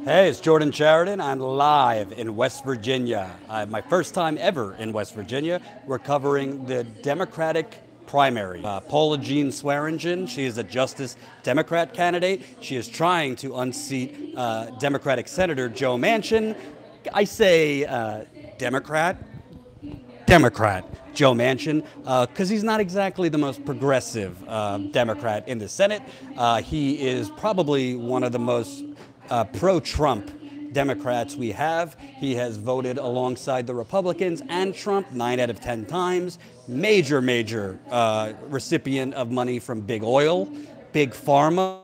Hey, it's Jordan Sheridan. I'm live in West Virginia. My first time ever in West Virginia. We're covering the Democratic primary. Paula Jean Swearengen, she is a Justice Democrat candidate. She is trying to unseat Democratic Senator Joe Manchin. I say Democrat Joe Manchin, because he's not exactly the most progressive Democrat in the Senate. He is probably one of the most pro-Trump Democrats we have. He has voted alongside the Republicans and Trump 9 out of 10 times. Major recipient of money from big oil, big pharma,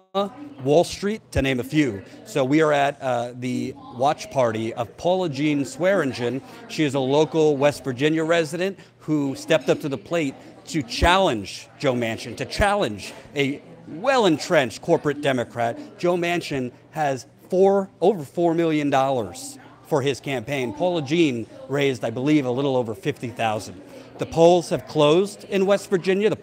Wall Street, to name a few. So we are at the watch party of Paula Jean Swearengen. She is a local West Virginia resident who stepped up to the plate to challenge Joe Manchin, to challenge a well-entrenched corporate Democrat. Joe Manchin has over $4 million for his campaign. Paula Jean raised, I believe, a little over $50,000. The polls have closed in West Virginia.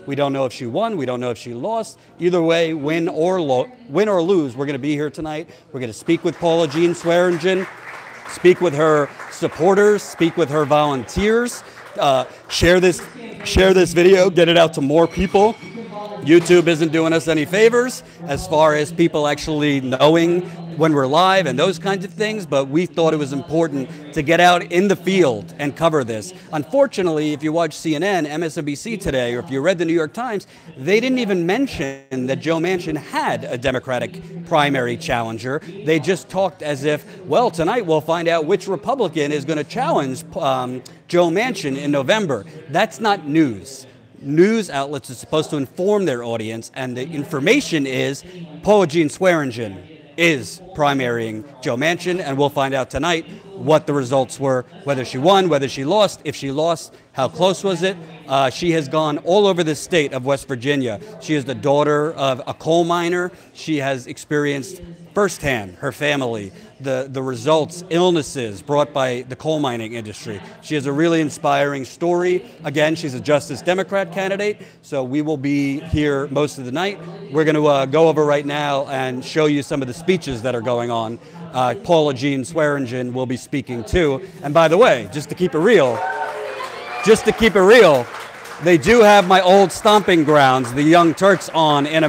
We don't know if she won. We don't know if she lost. Either way, win or lose, we're going to be here tonight. We're going to speak with Paula Jean Swearengen, speak with her supporters, speak with her volunteers, share this video, get it out to more people. YouTube isn't doing us any favors as far as people actually knowing when we're live and those kinds of things, but we thought it was important to get out in the field and cover this. Unfortunately, if you watch CNN, MSNBC today, or if you read the New York Times, they didn't even mention that Joe Manchin had a Democratic primary challenger. They just talked as if, well, tonight we'll find out which Republican is going to challenge Joe Manchin in November. That's not news. News outlets are supposed to inform their audience, and the information is Paula Jean Swearengen is primarying Joe Manchin, and we'll find out tonight what the results were, whether she won, whether she lost. If she lost, how close was it? She has gone all over the state of West Virginia. She is the daughter of a coal miner. She has experienced firsthand, her family, the results, illnesses brought by the coal mining industry. She has a really inspiring story. Again, she's a Justice Democrat candidate, so we will be here most of the night. We're going to go over right now and show you some of the speeches that are going on. Paula Jean Swearengen will be speaking too. And by the way, just to keep it real, they do have my old stomping grounds, the Young Turks, on a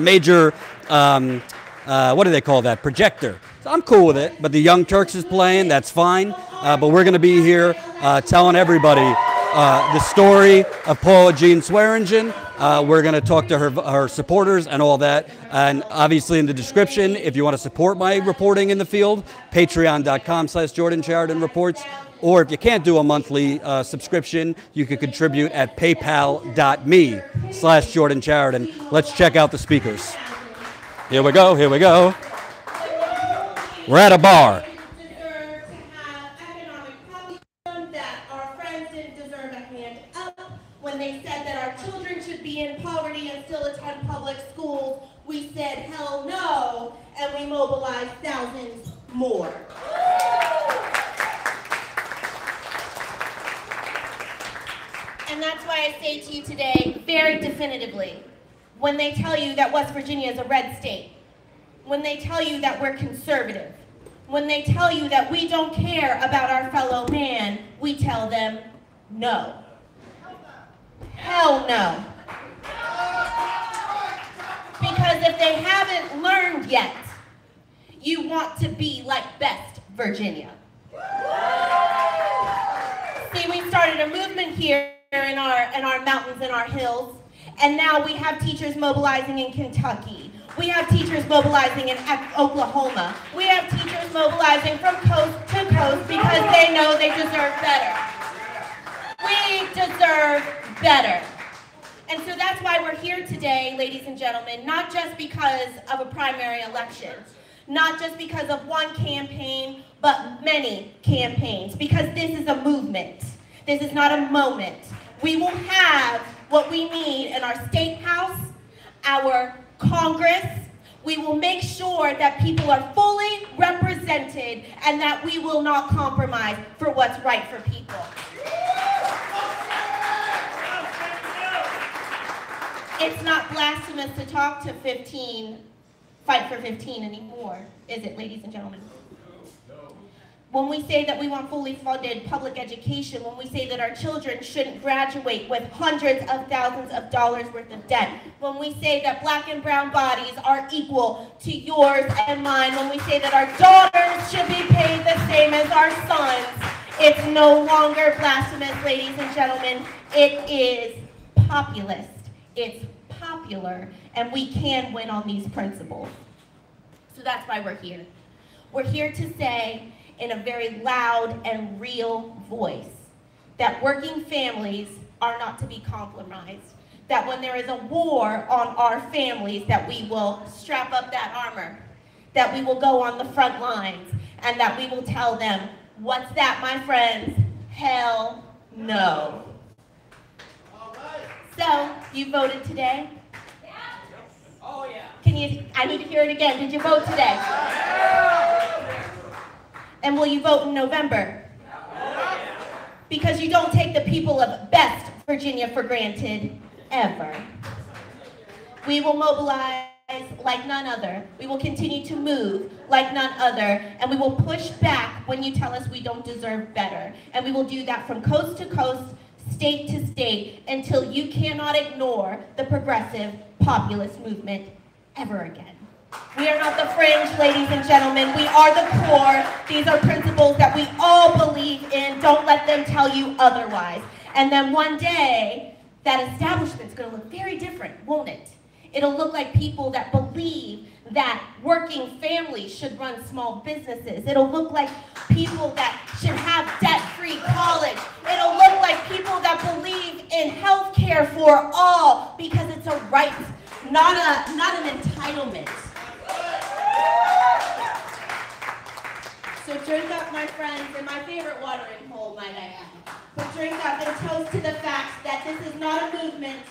major, what do they call that, projector. So I'm cool with it, but the Young Turks is playing, that's fine. But we're going to be here telling everybody the story of Paula Jean Swearengen. We're going to talk to her supporters and all that. And obviously in the description, if you want to support my reporting in the field, patreon.com/Jordan Sheridan Reports. Or if you can't do a monthly subscription, you can contribute at paypal.me/Jordan Sheridan. Let's check out the speakers. Here we go. We're at a bar. When they said that our children should be in poverty and still attend public schools, we said hell no, and we mobilized thousands more. And that's why I say to you today, very definitively, when they tell you that West Virginia is a red state, when they tell you that we're conservative, when they tell you that we don't care about our fellow man, we tell them no. Hell no. Because if they haven't learned yet, you want to be like Best Virginia. See, we started a movement here in our mountains and our hills, and now we have teachers mobilizing in Kentucky. We have teachers mobilizing in Oklahoma. We have teachers mobilizing from coast to coast because they know they deserve better. We deserve better. And so that's why we're here today, ladies and gentlemen, not just because of a primary election, not just because of one campaign, but many campaigns, because this is a movement. This is not a moment. We will have what we need in our state house, our Congress. We will make sure that people are fully represented and that we will not compromise for what's right for people. It's not blasphemous to talk to 15 Fight for 15 anymore, is it, ladies and gentlemen? When we say that we want fully funded public education, when we say that our children shouldn't graduate with hundreds of thousands of dollars worth of debt, when we say that black and brown bodies are equal to yours and mine, when we say that our daughters should be paid the same as our sons, it's no longer blasphemous, ladies and gentlemen. It is populist. It's popular, and we can win on these principles. So that's why we're here. We're here to say, in a very loud and real voice, that working families are not to be compromised. That when there is a war on our families, that we will strap up that armor, that we will go on the front lines, and that we will tell them, what's that, my friends? Hell no. So, you voted today? Oh yeah. I need to hear it again. Did you vote today? And will you vote in November? Because you don't take the people of best Virginia for granted, ever. We will mobilize like none other. We will continue to move like none other. And we will push back when you tell us we don't deserve better. And we will do that from coast to coast, state to state, until you cannot ignore the progressive populist movement ever again. We are not the fringe, ladies and gentlemen. We are the core. These are principles that we all believe in. Don't let them tell you otherwise. And then one day, that establishment's going to look very different, won't it? It'll look like people that believe that working families should run small businesses. It'll look like people that should have debt-free college. It'll look like people that believe in health care for all because it's a right, not an entitlement. So drink up, my friends, and my favorite watering hole, might I add. But drink up and toast to the fact that this is not a movement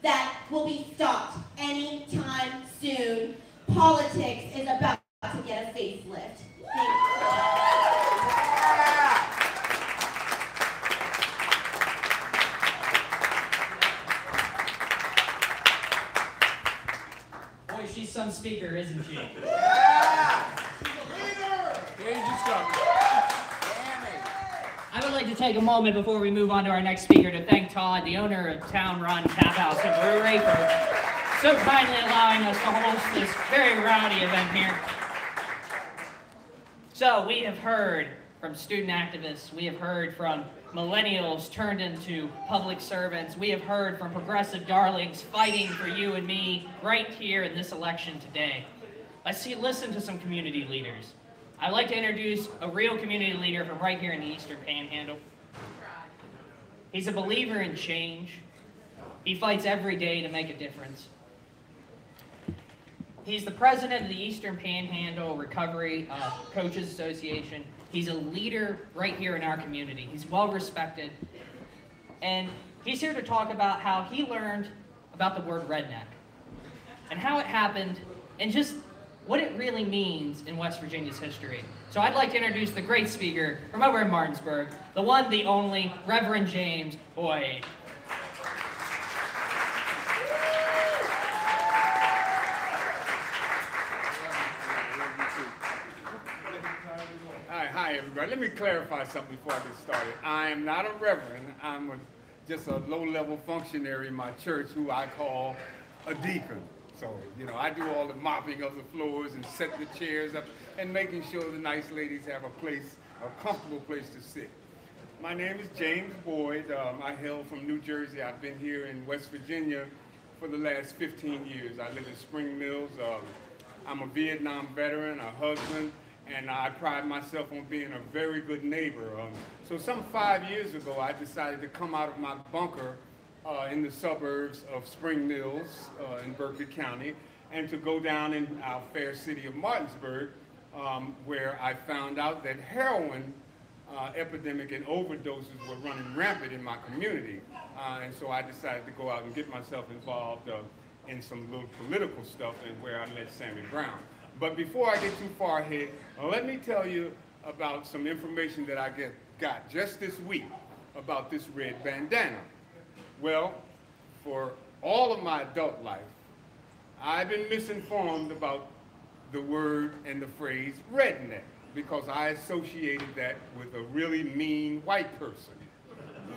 that will be stopped anytime soon. Politics is about to get a facelift. Thank Boy, she's some speaker, isn't she? Yeah! She's a leader! Here you come. I would like to take a moment before we move on to our next speaker to thank Todd, the owner of Town Run Tap House and Brewery, for so kindly allowing us to host this very rowdy event here. So we have heard from student activists, we have heard from millennials turned into public servants, we have heard from progressive darlings fighting for you and me right here in this election today. Listen to some community leaders. I'd like to introduce a real community leader from right here in the Eastern Panhandle. He's a believer in change. He fights every day to make a difference. He's the president of the Eastern Panhandle Recovery Coaches Association. He's a leader right here in our community. He's well respected. And he's here to talk about how he learned about the word redneck and how it happened and just what it really means in West Virginia's history. So I'd like to introduce the great speaker from over in Martinsburg, the one, the only, Reverend James Boyd. Hi everybody. Let me clarify something before I get started. I am not a reverend. I'm just a low-level functionary in my church who I call a deacon. So, you know, I do all the mopping of the floors and set the chairs up and making sure the nice ladies have a place, a comfortable place to sit. My name is James Boyd. I hail from New Jersey. I've been here in West Virginia for the last 15 years. I live in Spring Mills. I'm a Vietnam veteran, a husband, and I pride myself on being a very good neighbor. So some 5 years ago, I decided to come out of my bunker in the suburbs of Spring Mills in Berkeley County, and to go down in our fair city of Martinsburg, where I found out that heroin epidemic and overdoses were running rampant in my community. And so I decided to go out and get myself involved in some little political stuff, and where I met Sammy Brown. But before I get too far ahead, let me tell you about some information that I got just this week about this red bandana. Well, for all of my adult life, I've been misinformed about the word and the phrase redneck because I associated that with a really mean white person.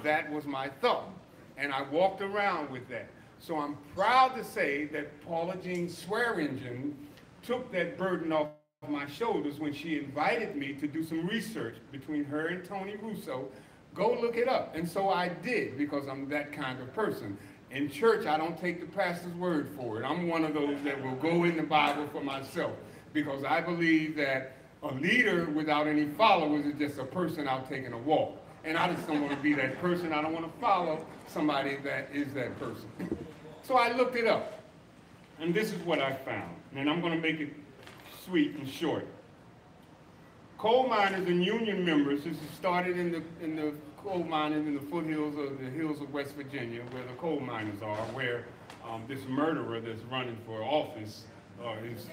That was my thought, and I walked around with that. So I'm proud to say that Paula Jean Swearengen took that burden off my shoulders when she invited me to do some research between her and Tony Russo. Go look it up. And so I did, because I'm that kind of person. In church, I don't take the pastor's word for it. I'm one of those that will go in the Bible for myself, because I believe that a leader without any followers is just a person out taking a walk. And I just don't want to be that person. I don't want to follow somebody that is that person. So I looked it up, and this is what I found. And I'm going to make it sweet and short. Coal miners and union members, this is started in the coal mining in the foothills of the hills of West Virginia, where the coal miners are, where this murderer that's running for office, he's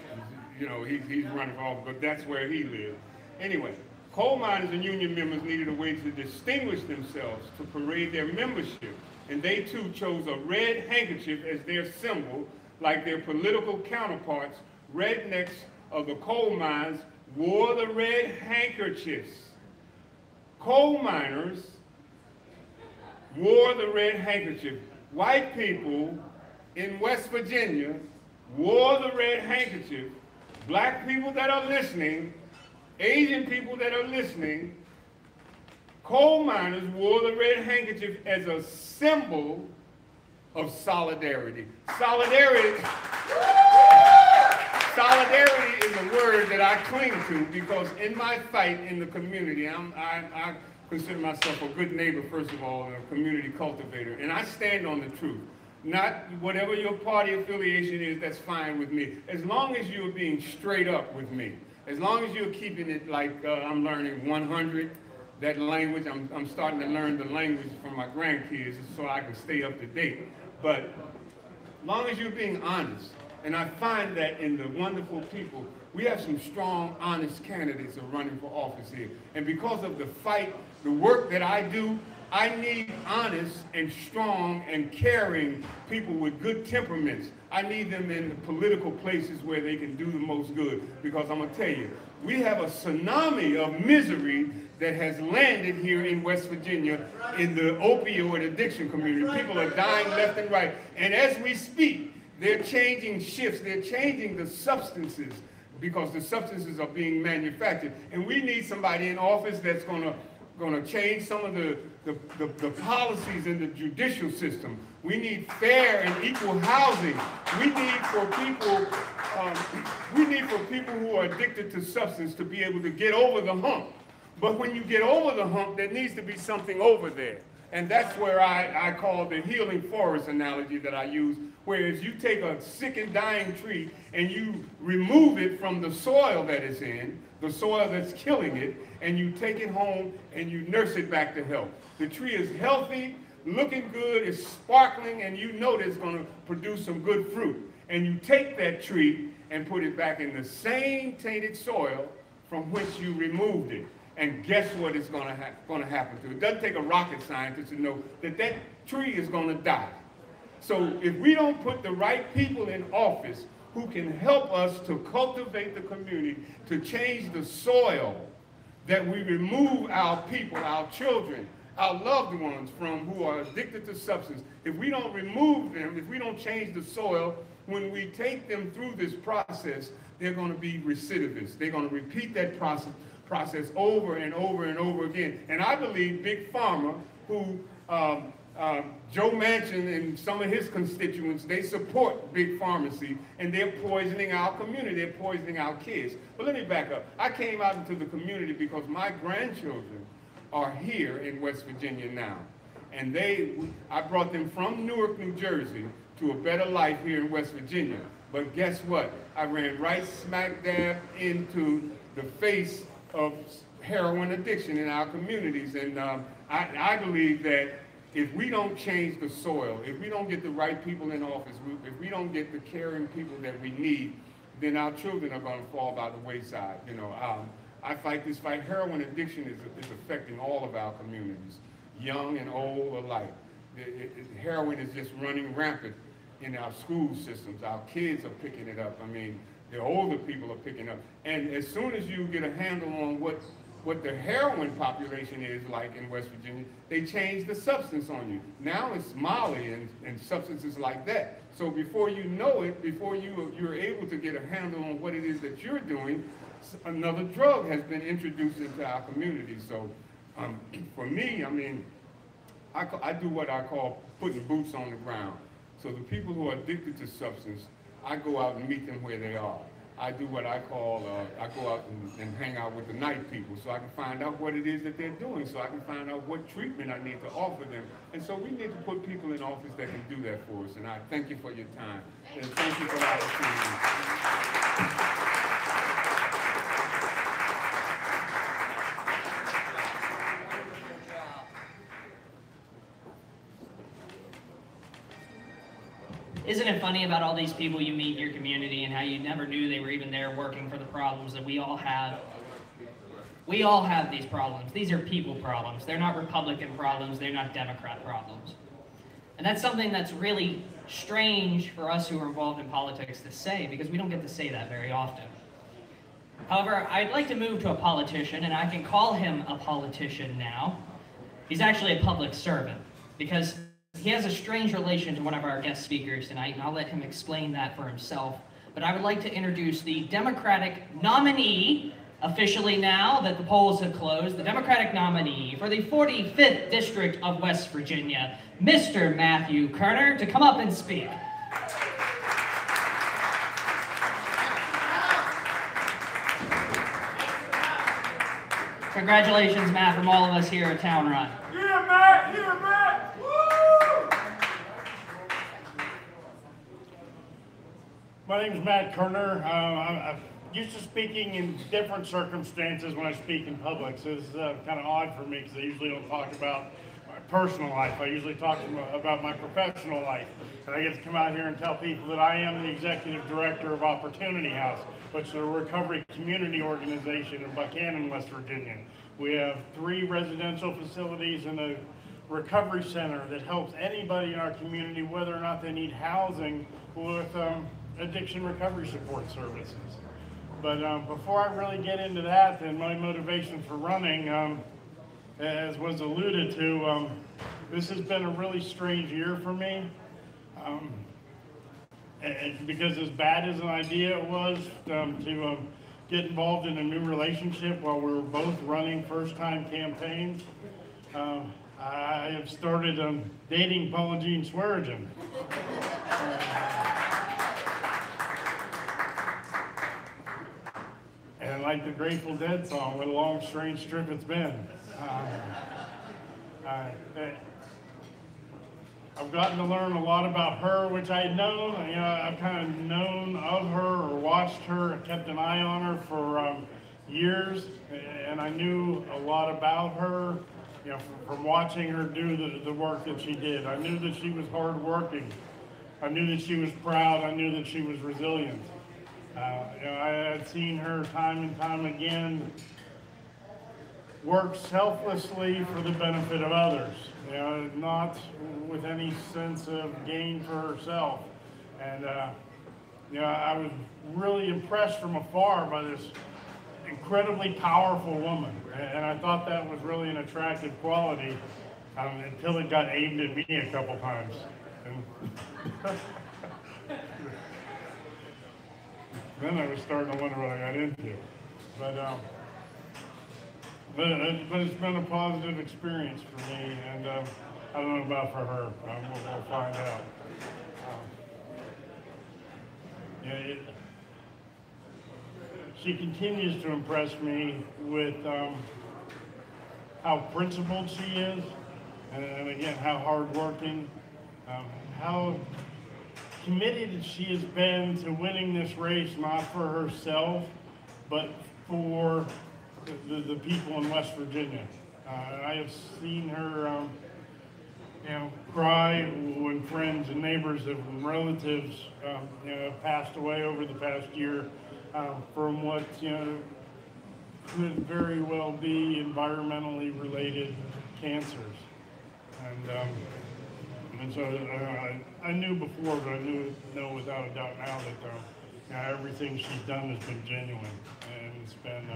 running for office, but that's where he lived. Anyway, coal miners and union members needed a way to distinguish themselves, to parade their membership, and they too chose a red handkerchief as their symbol, like their political counterparts. Rednecks of the coal mines wore the red handkerchiefs. Coal miners wore the red handkerchief. White people in West Virginia wore the red handkerchief. Black people that are listening, Asian people that are listening, coal miners wore the red handkerchief as a symbol of solidarity. Solidarity is a word that I cling to, because in my fight in the community, I consider myself a good neighbor, first of all, and a community cultivator, and I stand on the truth. Not whatever your party affiliation is, that's fine with me. As long as you're being straight up with me, as long as you're keeping it like I'm learning 100, that language, I'm starting to learn the language from my grandkids so I can stay up to date. But as long as you're being honest, and I find that in the wonderful people, we have some strong, honest candidates that are running for office here. And because of the fight, the work that I do, I need honest and strong and caring people with good temperaments. I need them in the political places where they can do the most good. Because I'm going to tell you, we have a tsunami of misery that has landed here in West Virginia in the opioid addiction community. People are dying left and right. And as we speak, they're changing shifts. They're changing the substances, because the substances are being manufactured. And we need somebody in office that's going to change some of the policies in the judicial system. We need fair and equal housing. We need for people who are addicted to substance to be able to get over the hump. But when you get over the hump, there needs to be something over there. And that's where I call the healing forest analogy that I use, whereas you take a sick and dying tree and you remove it from the soil that it's in, the soil that's killing it, and you take it home and you nurse it back to health. The tree is healthy, looking good, it's sparkling, and you know that it's going to produce some good fruit. And you take that tree and put it back in the same tainted soil from which you removed it. And guess what is going to happen to it? It doesn't take a rocket scientist to know that that tree is going to die. So if we don't put the right people in office who can help us to cultivate the community, to change the soil that we remove our people, our children, our loved ones from, who are addicted to substance, if we don't remove them, if we don't change the soil, when we take them through this process, they're going to be recidivists. They're going to repeat that process over and over and over again. And I believe Big Pharma, who Joe Manchin and some of his constituents, they support big pharmacy, and they're poisoning our community. They're poisoning our kids. But let me back up. I came out into the community because my grandchildren are here in West Virginia now. And I brought them from Newark, New Jersey, to a better life here in West Virginia. But guess what? I ran right smack dab into the face of heroin addiction in our communities. And I believe that if we don't change the soil, if we don't get the right people in office, if we don't get the caring people that we need, then our children are going to fall by the wayside. You know, I fight this fight. Heroin addiction is affecting all of our communities, young and old alike. Heroin is just running rampant in our school systems. Our kids are picking it up. I mean, The older people are picking up. And as soon as you get a handle on what the heroin population is like in West Virginia, they change the substance on you. Now it's Molly and substances like that. So before you know it, before you're able to get a handle on what it is that you're doing, another drug has been introduced into our community. So for me, I mean, I do what I call putting boots on the ground. So the people who are addicted to substance, I go out and meet them where they are. I do what I call, I go out and hang out with the night people so I can find out what it is that they're doing, so I can find out what treatment I need to offer them. And so we need to put people in office that can do that for us. And I thank you for your time. And thank you for the opportunity. Isn't it funny about all these people you meet in your community and how you never knew they were even there working for the problems that we all have? We all have these problems. These are people problems. They're not Republican problems. They're not Democrat problems. And that's something that's really strange for us who are involved in politics to say, because we don't get to say that very often. However, I'd like to move to a politician, and I can call him a politician now. He's actually a public servant, because he has a strange relation to one of our guest speakers tonight, and I'll let him explain that for himself. But I would like to introduce the Democratic nominee, officially now that the polls have closed, the Democratic nominee for the 45th District of West Virginia, Mr. Matthew Kerner, to come up and speak. Congratulations, Matt, from all of us here at Town Run. Yeah, Matt! Yeah, Matt! Woo! My name is Matt Kerner. I'm used to speaking in different circumstances when I speak in public, so this is kind of odd for me because I usually don't talk about my personal life. I usually talk about my professional life. And I get to come out here and tell people that I am the Executive Director of Opportunity House, which is a recovery community organization in Buchanan, West Virginia. We have 3 residential facilities and a recovery center that helps anybody in our community, whether or not they need housing, with addiction recovery support services. But before I really get into that, then my motivation for running, as was alluded to, this has been a really strange year for me. And because as bad as an idea it was to get involved in a new relationship while we were both running first-time campaigns, I have started dating Paula Jean Swearengen. And like the Grateful Dead song, what a long, strange trip it's been. I've gotten to learn a lot about her, which I had known. You know, I've kind of known of her or watched her, kept an eye on her for years, and I knew a lot about her, you know, from watching her do the work that she did. I knew that she was hardworking. I knew that she was proud. I knew that she was resilient. You know, I had seen her time and time again work selflessly for the benefit of others, you know, not with any sense of gain for herself. And you know, I was really impressed from afar by this incredibly powerful woman, and I thought that was really an attractive quality until it got aimed at me a couple times. And then I was starting to wonder what I got into. But it's been a positive experience for me, and I don't know about for her. We'll find out. Yeah, she continues to impress me with how principled she is, and again, how hardworking, how committed she has been to winning this race, not for herself, but for the people in West Virginia. I have seen her, you know, cry when friends and neighbors and relatives, you know, passed away over the past year from what, you know, could very well be environmentally related cancers. And so I knew before, but I know without a doubt now that everything she's done has been genuine, and it's been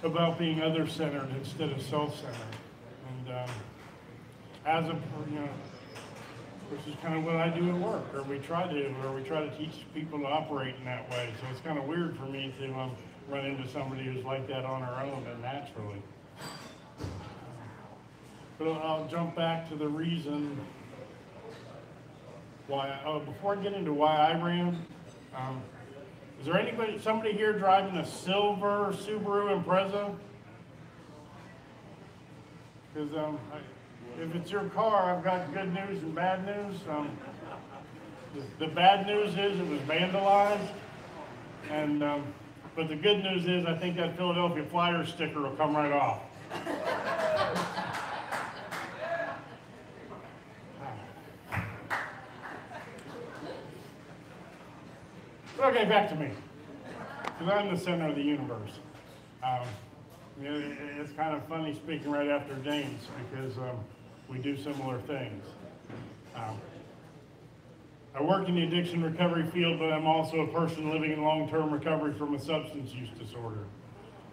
about being other-centered instead of self-centered. And as a, which is kind of what I do at work, or we try to teach people to operate in that way. So it's kind of weird for me to run into somebody who's like that on her own and naturally. But I'll jump back to the reason why. Before I get into why I ran, is there somebody here driving a silver Subaru Impreza? Because if it's your car, I've got good news and bad news. The bad news is it was vandalized, and but the good news is I think that Philadelphia Flyers sticker will come right off. Okay, back to me, because I'm the center of the universe. It's kind of funny speaking right after James, because we do similar things. I work in the addiction recovery field, but I'm also a person living in long-term recovery from a substance use disorder.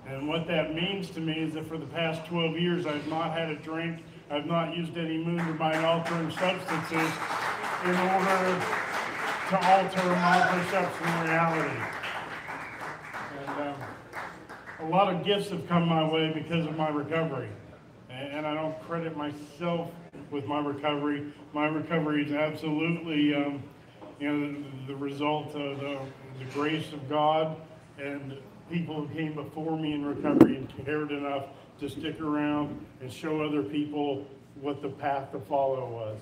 And what that means to me is that for the past 12 years, I've not had a drink, I've not used any mood or mind-altering substances in order to alter my perception of reality. And a lot of gifts have come my way because of my recovery. And I don't credit myself with my recovery. My recovery is absolutely the result of the grace of God and people who came before me in recovery and cared enough to stick around and show other people what the path to follow was.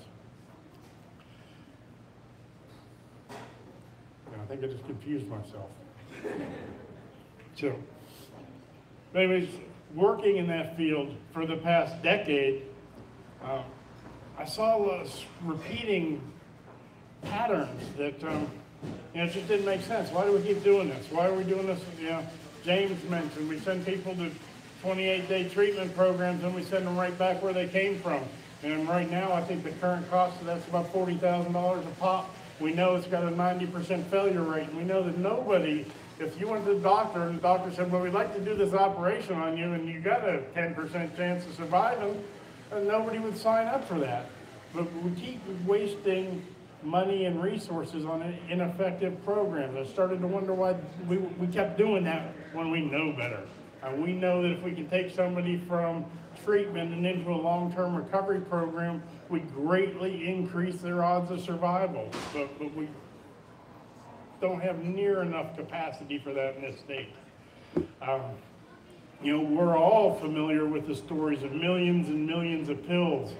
I think I just confused myself. So, anyways, working in that field for the past decade, I saw repeating patterns that it just didn't make sense. Why do we keep doing this? Why are we doing this? James mentioned we send people to 28-day treatment programs and we send them right back where they came from. And right now, I think the current cost of that's about $40,000 a pop. We know it's got a 90% failure rate. And we know that nobody, if you went to the doctor and the doctor said, well, we'd like to do this operation on you and you got a 10% chance of surviving, nobody would sign up for that. But we keep wasting money and resources on ineffective programs. I started to wonder why we kept doing that when we know better. And we know that if we can take somebody from treatment and into a long-term recovery program, we greatly increase their odds of survival. But we don't have near enough capacity for that in this state. We're all familiar with the stories of millions and millions of pills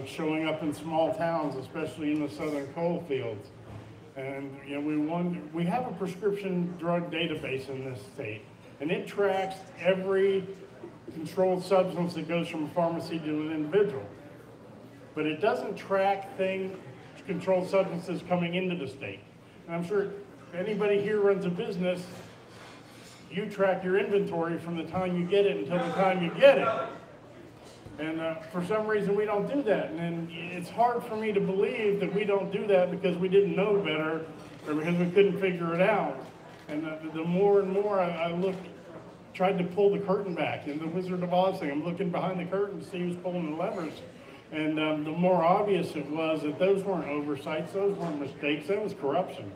showing up in small towns, especially in the southern coal fields. And we have a prescription drug database in this state, and it tracks every controlled substance that goes from a pharmacy to an individual. But it doesn't track controlled substances coming into the state. And I'm sure if anybody here runs a business, you track your inventory from the time you get it until the time you get it. And for some reason, we don't do that. And it's hard for me to believe that we don't do that because we didn't know better or because we couldn't figure it out. And the more and more I tried to pull the curtain back in the Wizard of Oz thing. I'm looking behind the curtain to see who's pulling the levers. And the more obvious it was that those weren't oversights, those weren't mistakes, that was corruption.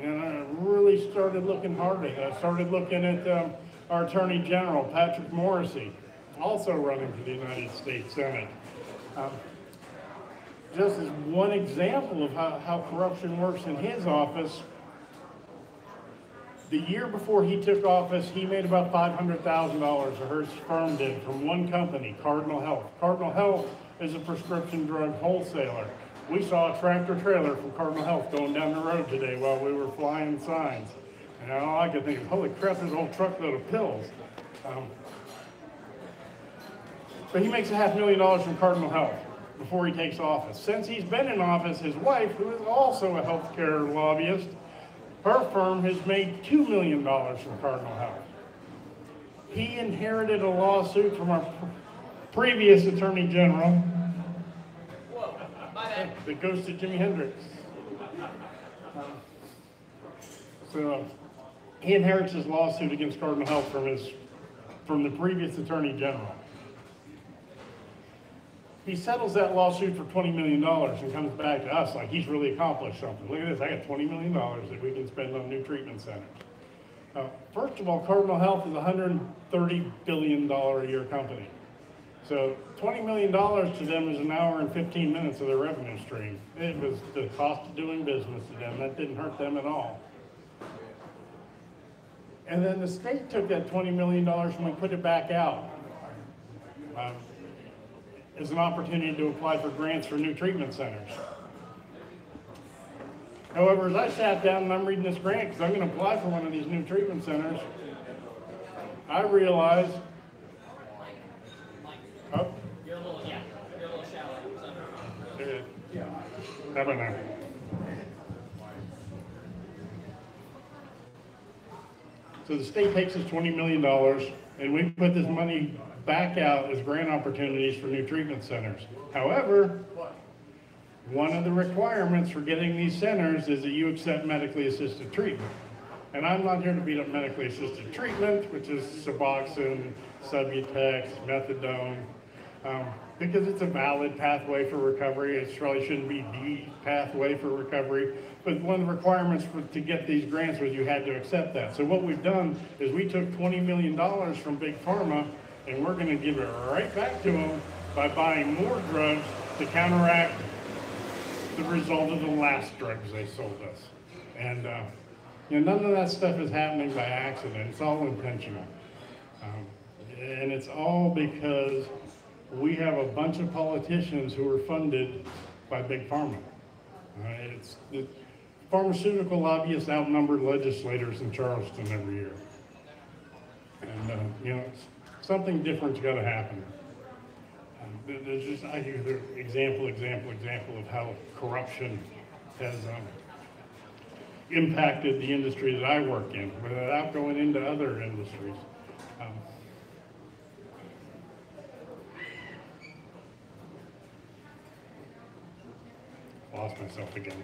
And I really started looking hard at it. I started looking at our Attorney General, Patrick Morrissey, also running for the United States Senate. Just as one example of how corruption works in his office, the year before he took office, he made about $500,000, or his firm did, from one company, Cardinal Health. Cardinal Health is a prescription drug wholesaler. We saw a tractor trailer from Cardinal Health going down the road today while we were flying signs. And all I could think is, holy crap, there's a whole truckload of pills. But he makes $500,000 from Cardinal Health before he takes office. Since he's been in office, his wife, who is also a healthcare lobbyist, her firm has made $2 million from Cardinal Health. He inherited a lawsuit from our previous Attorney General that goes to Jimi Hendrix. So he inherits his lawsuit against Cardinal Health from the previous Attorney General. He settles that lawsuit for $20 million and comes back to us like he's really accomplished something. Look at this, I got $20 million that we can spend on new treatment centers. First of all, Cardinal Health is a $130 billion a year company. So $20 million to them is an hour and 15 minutes of their revenue stream. It was the cost of doing business to them. That didn't hurt them at all. And then the state took that $20 million and we put it back out as an opportunity to apply for grants for new treatment centers. However, as I sat down and I'm reading this grant, because I'm going to apply for one of these new treatment centers, I realized, You're a little shallow. how about now? So the state takes us $20 million and we put this money back out as grant opportunities for new treatment centers. However, one of the requirements for getting these centers is that you accept medically assisted treatment. And I'm not here to beat up medically assisted treatment, which is Suboxone, Subutex, Methadone, because it's a valid pathway for recovery. It probably shouldn't be the pathway for recovery. But one of the requirements to get these grants was you had to accept that. So what we've done is we took $20 million from Big Pharma and we're going to give it right back to them by buying more drugs to counteract the result of the last drugs they sold us. And none of that stuff is happening by accident. It's all intentional. And it's all because we have a bunch of politicians who are funded by Big Pharma. The pharmaceutical lobbyists outnumber legislators in Charleston every year. And, something different's got to happen. There's just, I hear the example of how corruption has impacted the industry that I work in, without going into other industries. Lost myself again.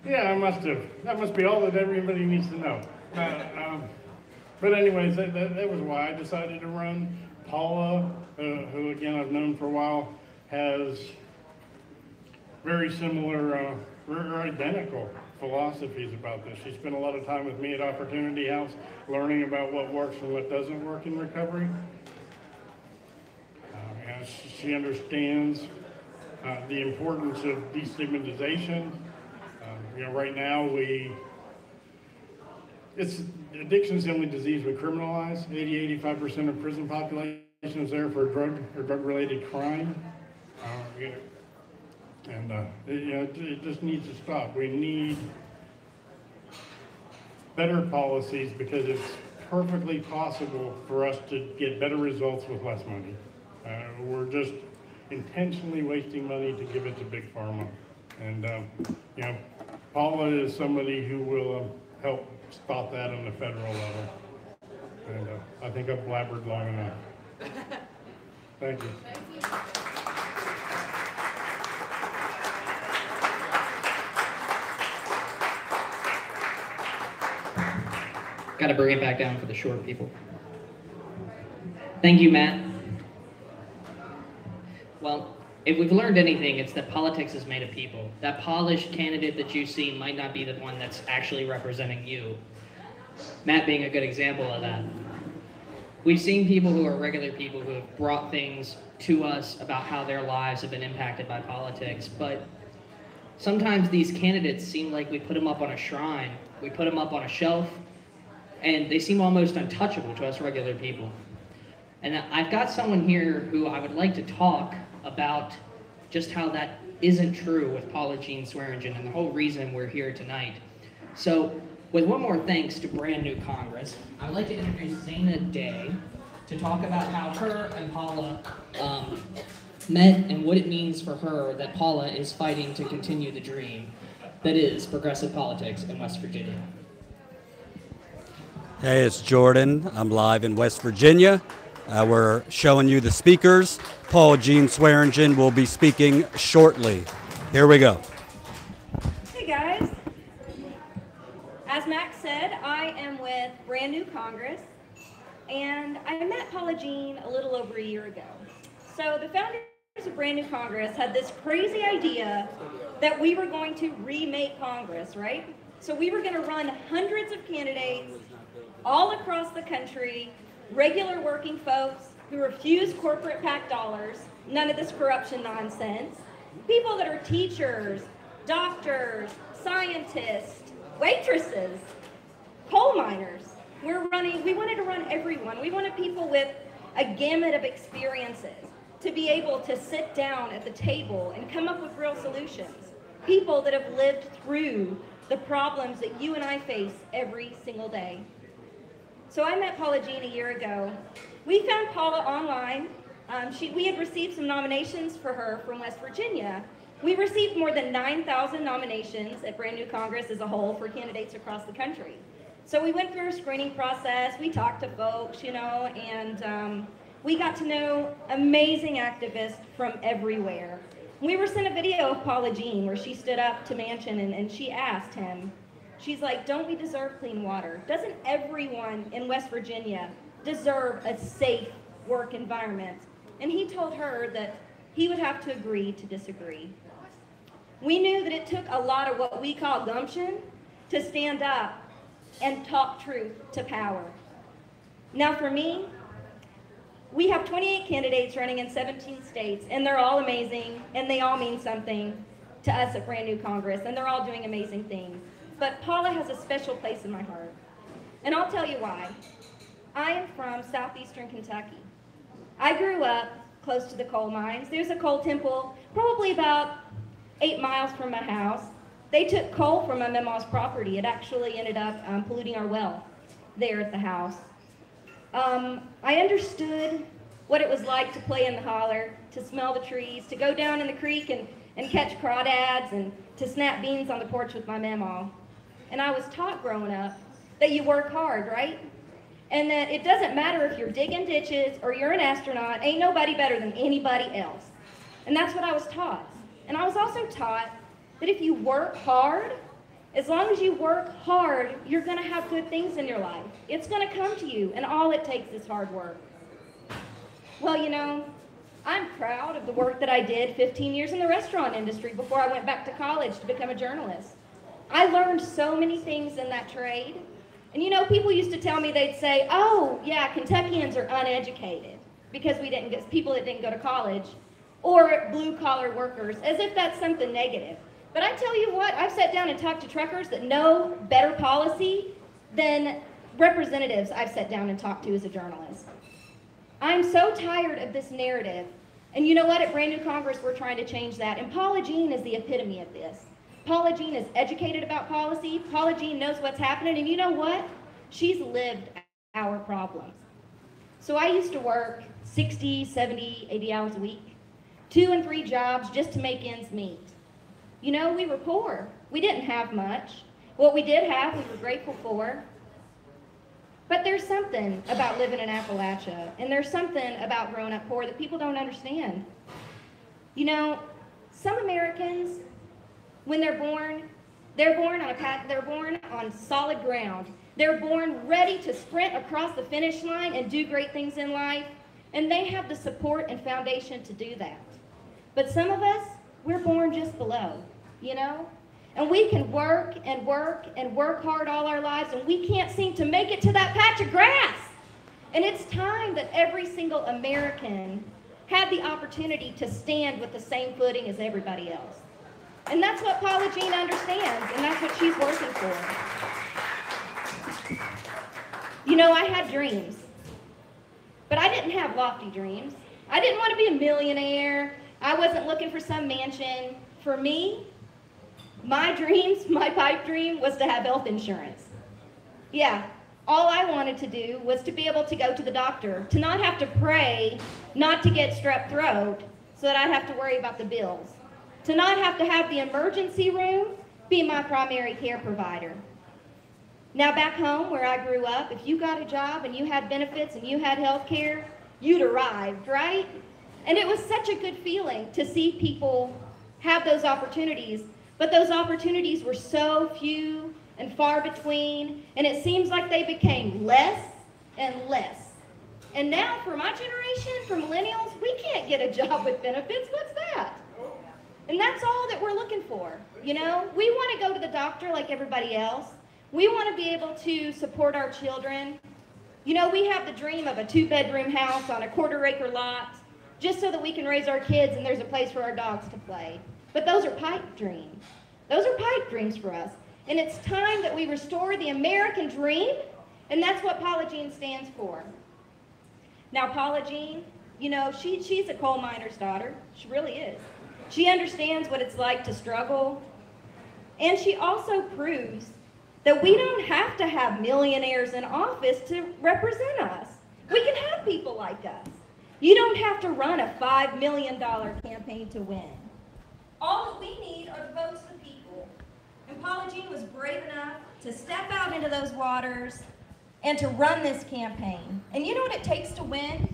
Yeah, I must have. That must be all that everybody needs to know. But anyways, that was why I decided to run. Paula, who again I've known for a while, has very similar, or identical philosophies about this. She spent a lot of time with me at Opportunity House, learning about what works and what doesn't work in recovery. And she understands the importance of destigmatization. Right now addiction's the only disease we criminalize. 80–85% of prison population is there for drug or drug-related crime. It just needs to stop. We need better policies because it's perfectly possible for us to get better results with less money. We're just intentionally wasting money to give it to Big Pharma. And, Paula is somebody who will help stop that on the federal level. And I think I've blabbered long enough. Thank you. Got to bring it back down for the short people. Thank you, Matt. Well, if we've learned anything, it's that politics is made of people. That polished candidate that you see might not be the one that's actually representing you. Matt being a good example of that. We've seen people who are regular people who have brought things to us about how their lives have been impacted by politics, but sometimes these candidates seem like we put them up on a shrine, we put them up on a shelf, and they seem almost untouchable to us regular people. And I've got someone here who I would like to talk about just how that isn't true with Paula Jean Swearengen and the whole reason we're here tonight. So, with one more thanks to brand new Congress, I would like to introduce Zaina Day to talk about how her and Paula met and what it means for her that Paula is fighting to continue the dream that is progressive politics in West Virginia. Hey, it's Jordan. I'm live in West Virginia. We're showing you the speakers. Paula Jean Swearengen will be speaking shortly. Here we go. Hey guys. As Max said, I am with Brand New Congress, and I met Paula Jean a little over a year ago. So the founders of Brand New Congress had this crazy idea that we were going to remake Congress, right? So we were going to run hundreds of candidates all across the country, regular working folks who refuse corporate PAC dollars, none of this corruption nonsense, people that are teachers, doctors, scientists, waitresses, coal miners. We wanted to run everyone. We wanted people with a gamut of experiences to be able to sit down at the table and come up with real solutions. People that have lived through the problems that you and I face every single day. So I met Paula Jean a year ago. We found Paula online. We had received some nominations for her from West Virginia. We received more than 9,000 nominations at Brand New Congress as a whole for candidates across the country. So we went through a screening process, we talked to folks, and we got to know amazing activists from everywhere. We were sent a video of Paula Jean where she stood up to Manchin and she asked him, she's like, don't we deserve clean water? Doesn't everyone in West Virginia deserve a safe work environment? And he told her that he would have to agree to disagree. We knew that it took a lot of what we call gumption to stand up and talk truth to power. Now for me, we have 28 candidates running in 17 states, and they're all amazing, and they all mean something to us at Brand New Congress, and they're all doing amazing things. But Paula has a special place in my heart, and I'll tell you why. I am from southeastern Kentucky. I grew up close to the coal mines. There's a coal temple probably about 8 miles from my house. They took coal from my mama's property. It actually ended up polluting our well there at the house. I understood what it was like to play in the holler, to smell the trees, to go down in the creek and catch crawdads, and to snap beans on the porch with my mama. And I was taught growing up that you work hard, right? And that it doesn't matter if you're digging ditches or you're an astronaut, ain't nobody better than anybody else. And that's what I was taught. And I was also taught that if you work hard, as long as you work hard, you're going to have good things in your life. It's going to come to you, and all it takes is hard work. Well, I'm proud of the work that I did 15 years in the restaurant industry before I went back to college to become a journalist. I learned so many things in that trade. And people used to tell me, they'd say, oh, yeah, Kentuckians are uneducated because people that didn't go to college, or blue-collar workers, as if that's something negative. But I tell you what, I've sat down and talked to truckers that know better policy than representatives I've sat down and talked to as a journalist. I'm so tired of this narrative. And you know what? At Brand New Congress, we're trying to change that. And Paula Jean is the epitome of this. Paula Jean is educated about policy. Paula Jean knows what's happening. And you know what? She's lived our problems. So I used to work 60, 70, 80 hours a week, 2 and 3 jobs just to make ends meet. We were poor. We didn't have much. What we did have, we were grateful for. But there's something about living in Appalachia, and there's something about growing up poor that people don't understand. Some Americans, when they're born on a path, they're born on solid ground. They're born ready to sprint across the finish line and do great things in life, and they have the support and foundation to do that. But some of us, we're born just below, And we can work and work and work hard all our lives, and we can't seem to make it to that patch of grass. And it's time that every single American had the opportunity to stand with the same footing as everybody else. And that's what Paula Jean understands, and that's what she's working for. I had dreams, but I didn't have lofty dreams. I didn't want to be a millionaire. I wasn't looking for some mansion. For me, my pipe dream was to have health insurance. Yeah, all I wanted to do was to be able to go to the doctor, to not have to pray not to get strep throat so that I'd have to worry about the bills, to not have to have the emergency room be my primary care provider. Now back home where I grew up, if you got a job and you had benefits and you had health care, you'd arrived, right? And it was such a good feeling to see people have those opportunities, but those opportunities were so few and far between, and it seems like they became less and less. And now for my generation, for millennials, we can't get a job with benefits. What's that? And that's all that we're looking for. You know, we want to go to the doctor like everybody else. We want to be able to support our children. You know, we have the dream of a 2-bedroom house on a 1/4-acre lot just so that we can raise our kids and there's a place for our dogs to play. But those are pipe dreams. Those are pipe dreams for us. And it's time that we restore the American dream, and that's what Paula Jean stands for. Now, Paula Jean, you know, she's a coal miner's daughter. She really is. She understands what it's like to struggle, and she also proves that we don't have to have millionaires in office to represent us. We can have people like us. You don't have to run a $5 million campaign to win. All that we need are the votes of the people. And Paula Jean was brave enough to step out into those waters and to run this campaign. And you know what it takes to win?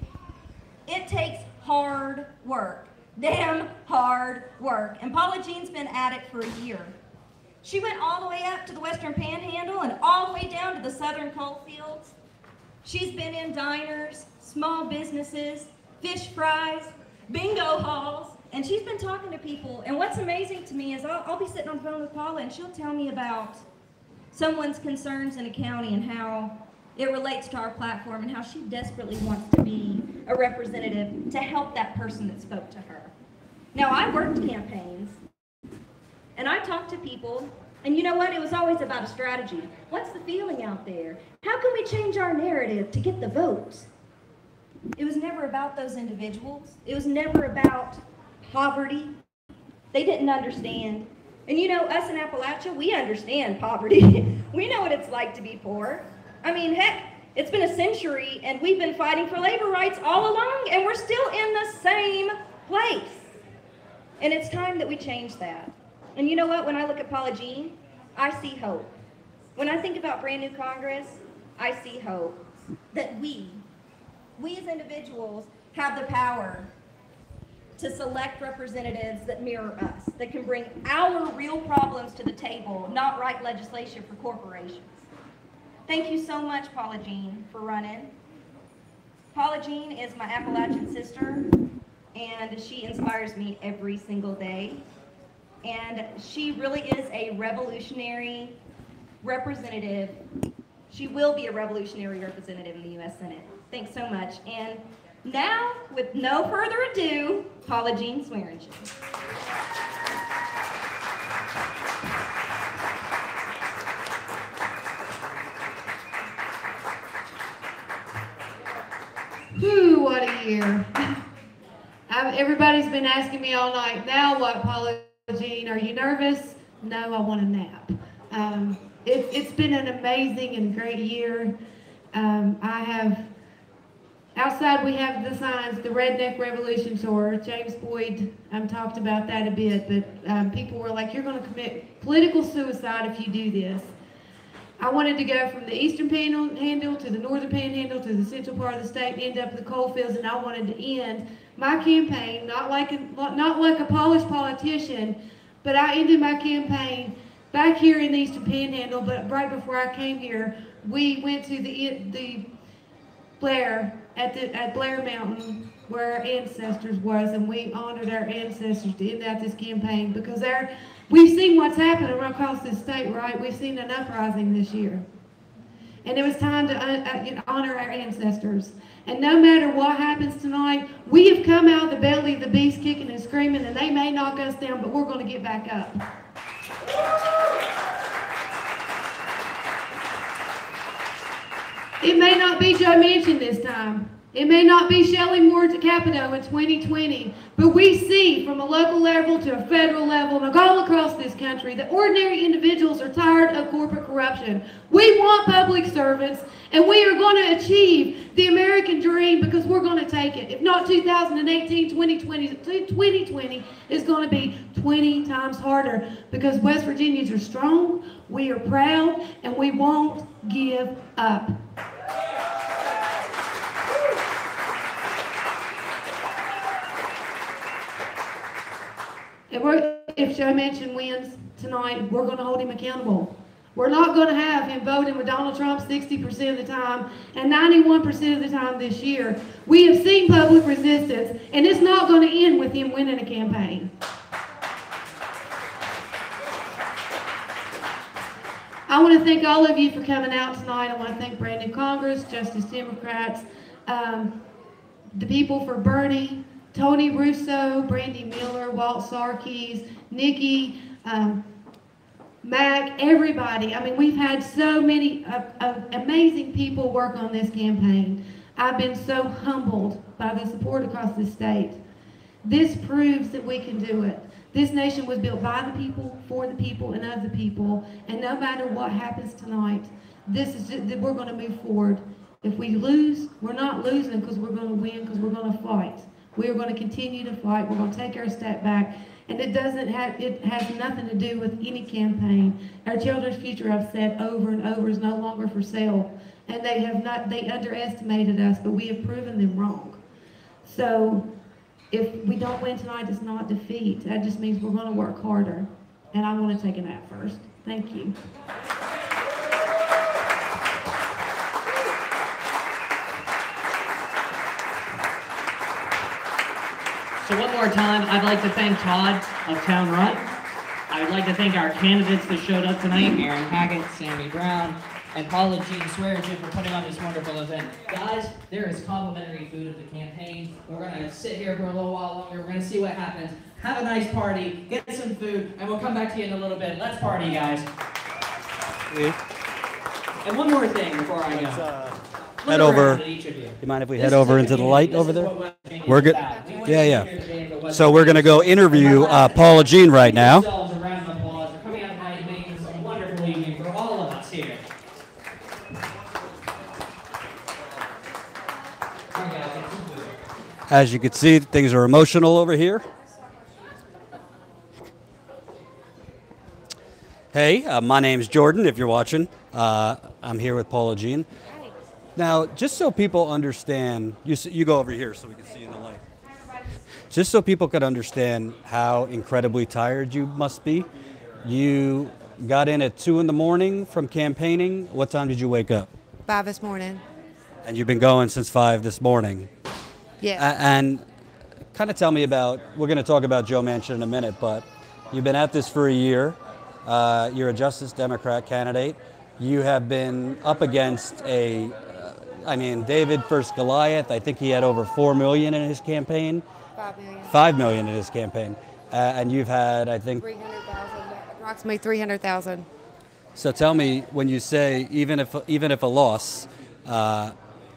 It takes hard work. Damn hard work. And Paula Jean's been at it for a year. She went all the way up to the Western Panhandle and all the way down to the southern coal fields. She's been in diners, small businesses, fish fries, bingo halls, and she's been talking to people. And what's amazing to me is I'll be sitting on the phone with Paula and she'll tell me about someone's concerns in a county and how it relates to our platform and how she desperately wants to be a representative to help that person that spoke to her. Now, I worked campaigns and I talked to people, and you know what? It was always about a strategy. What's the feeling out there? How can we change our narrative to get the votes? It was never about those individuals. It was never about poverty. They didn't understand. And you know, us in Appalachia, we understand poverty. We know what it's like to be poor. I mean, heck, it's been a century and we've been fighting for labor rights all along and we're still in the same place. And it's time that we change that. And you know what? When I look at Paula Jean, I see hope. When I think about brand new Congress, I see hope that we as individuals have the power to select representatives that mirror us, that can bring our real problems to the table, not write legislation for corporations. Thank you so much, Paula Jean, for running. Paula Jean is my Appalachian sister, and she inspires me every single day. And she really is a revolutionary representative. She will be a revolutionary representative in the U.S. Senate. Thanks so much. And now, with no further ado, Paula Jean Swearengen. Whew, what a year. Everybody's been asking me all night, now what, Paula Jean? Are you nervous? No, I want a nap. It's been an amazing and great year. Outside we have the signs, the Redneck Revolution Tour. James Boyd talked about that a bit, but people were like, you're going to commit political suicide if you do this. I wanted to go from the Eastern Panhandle to the Northern Panhandle to the central part of the state and end up in the coal fields, and I wanted to end my campaign, not like a polished politician, but I ended my campaign back here in the Eastern Panhandle. But right before I came here, we went to the Blair, at Blair Mountain, where our ancestors was, and we honored our ancestors to end out this campaign, because we've seen what's happening right across this state, right? We've seen an uprising this year. And it was time to honor our ancestors. And no matter what happens tonight, we have come out of the belly of the beast kicking and screaming, and they may knock us down, but we're going to get back up. It may not be Joe Manchin this time. It may not be Shelley Moore to Capito in 2020, but we see from a local level to a federal level and all across this country that ordinary individuals are tired of corporate corruption. We want public servants, and we are going to achieve the American dream, because we're going to take it. If not 2018, 2020 is going to be 20 times harder, because West Virginians are strong, we are proud, and we won't give up. If Joe Manchin wins tonight, we're going to hold him accountable. We're not going to have him voting with Donald Trump 60% of the time and 91% of the time this year. We have seen public resistance, and it's not going to end with him winning a campaign. I want to thank all of you for coming out tonight. I want to thank Brand New Congress, Justice Democrats, the people for Bernie, Tony Russo, Brandy Miller, Walt Sarkees, Nikki, Mac, everybody. I mean, we've had so many amazing people work on this campaign. I've been so humbled by the support across the state. This proves that we can do it. This nation was built by the people, for the people, and of the people. And no matter what happens tonight, we're going to move forward. If we lose, we're not losing because we're going to win, because we're going to fight. We are going to continue to fight. We're going to take our step back. And it has nothing to do with any campaign. Our children's future, I've said over and over, is no longer for sale. And they underestimated us, but we have proven them wrong. So if we don't win tonight, it's not defeat. That just means we're going to work harder. And I want to take a nap first. Thank you. So one more time, I'd like to thank Todd of Town Run. I would like to thank our candidates that showed up tonight, Aaron Hackett, Sammy Brown, and Paula Jean Swearengen for putting on this wonderful event. Guys, there is complimentary food at the campaign. We're going to sit here for a little while longer. We're going to see what happens. Have a nice party, get some food, and we'll come back to you in a little bit. Let's party, guys. And one more thing before I go. Head over. You mind if we head over into the light over there? We're good. Yeah. So we're going to go interview Paula Jean right now. As you can see, things are emotional over here. Hey, my name's Jordan, if you're watching. I'm here with Paula Jean. Now, just so people understand, you go over here so we can see in the light. Just so people could understand how incredibly tired you must be. You got in at 2 in the morning from campaigning. What time did you wake up? 5 this morning. And you've been going since 5 this morning. Yeah. And kind of tell me about, we're going to talk about Joe Manchin in a minute, but you've been at this for a year. You're a Justice Democrat candidate. You have been up against David versus Goliath. I think he had over 4 million in his campaign. 5 million. 5 million in his campaign. And you've had, I think, 300,000, approximately 300,000. So tell me, when you say even if a loss,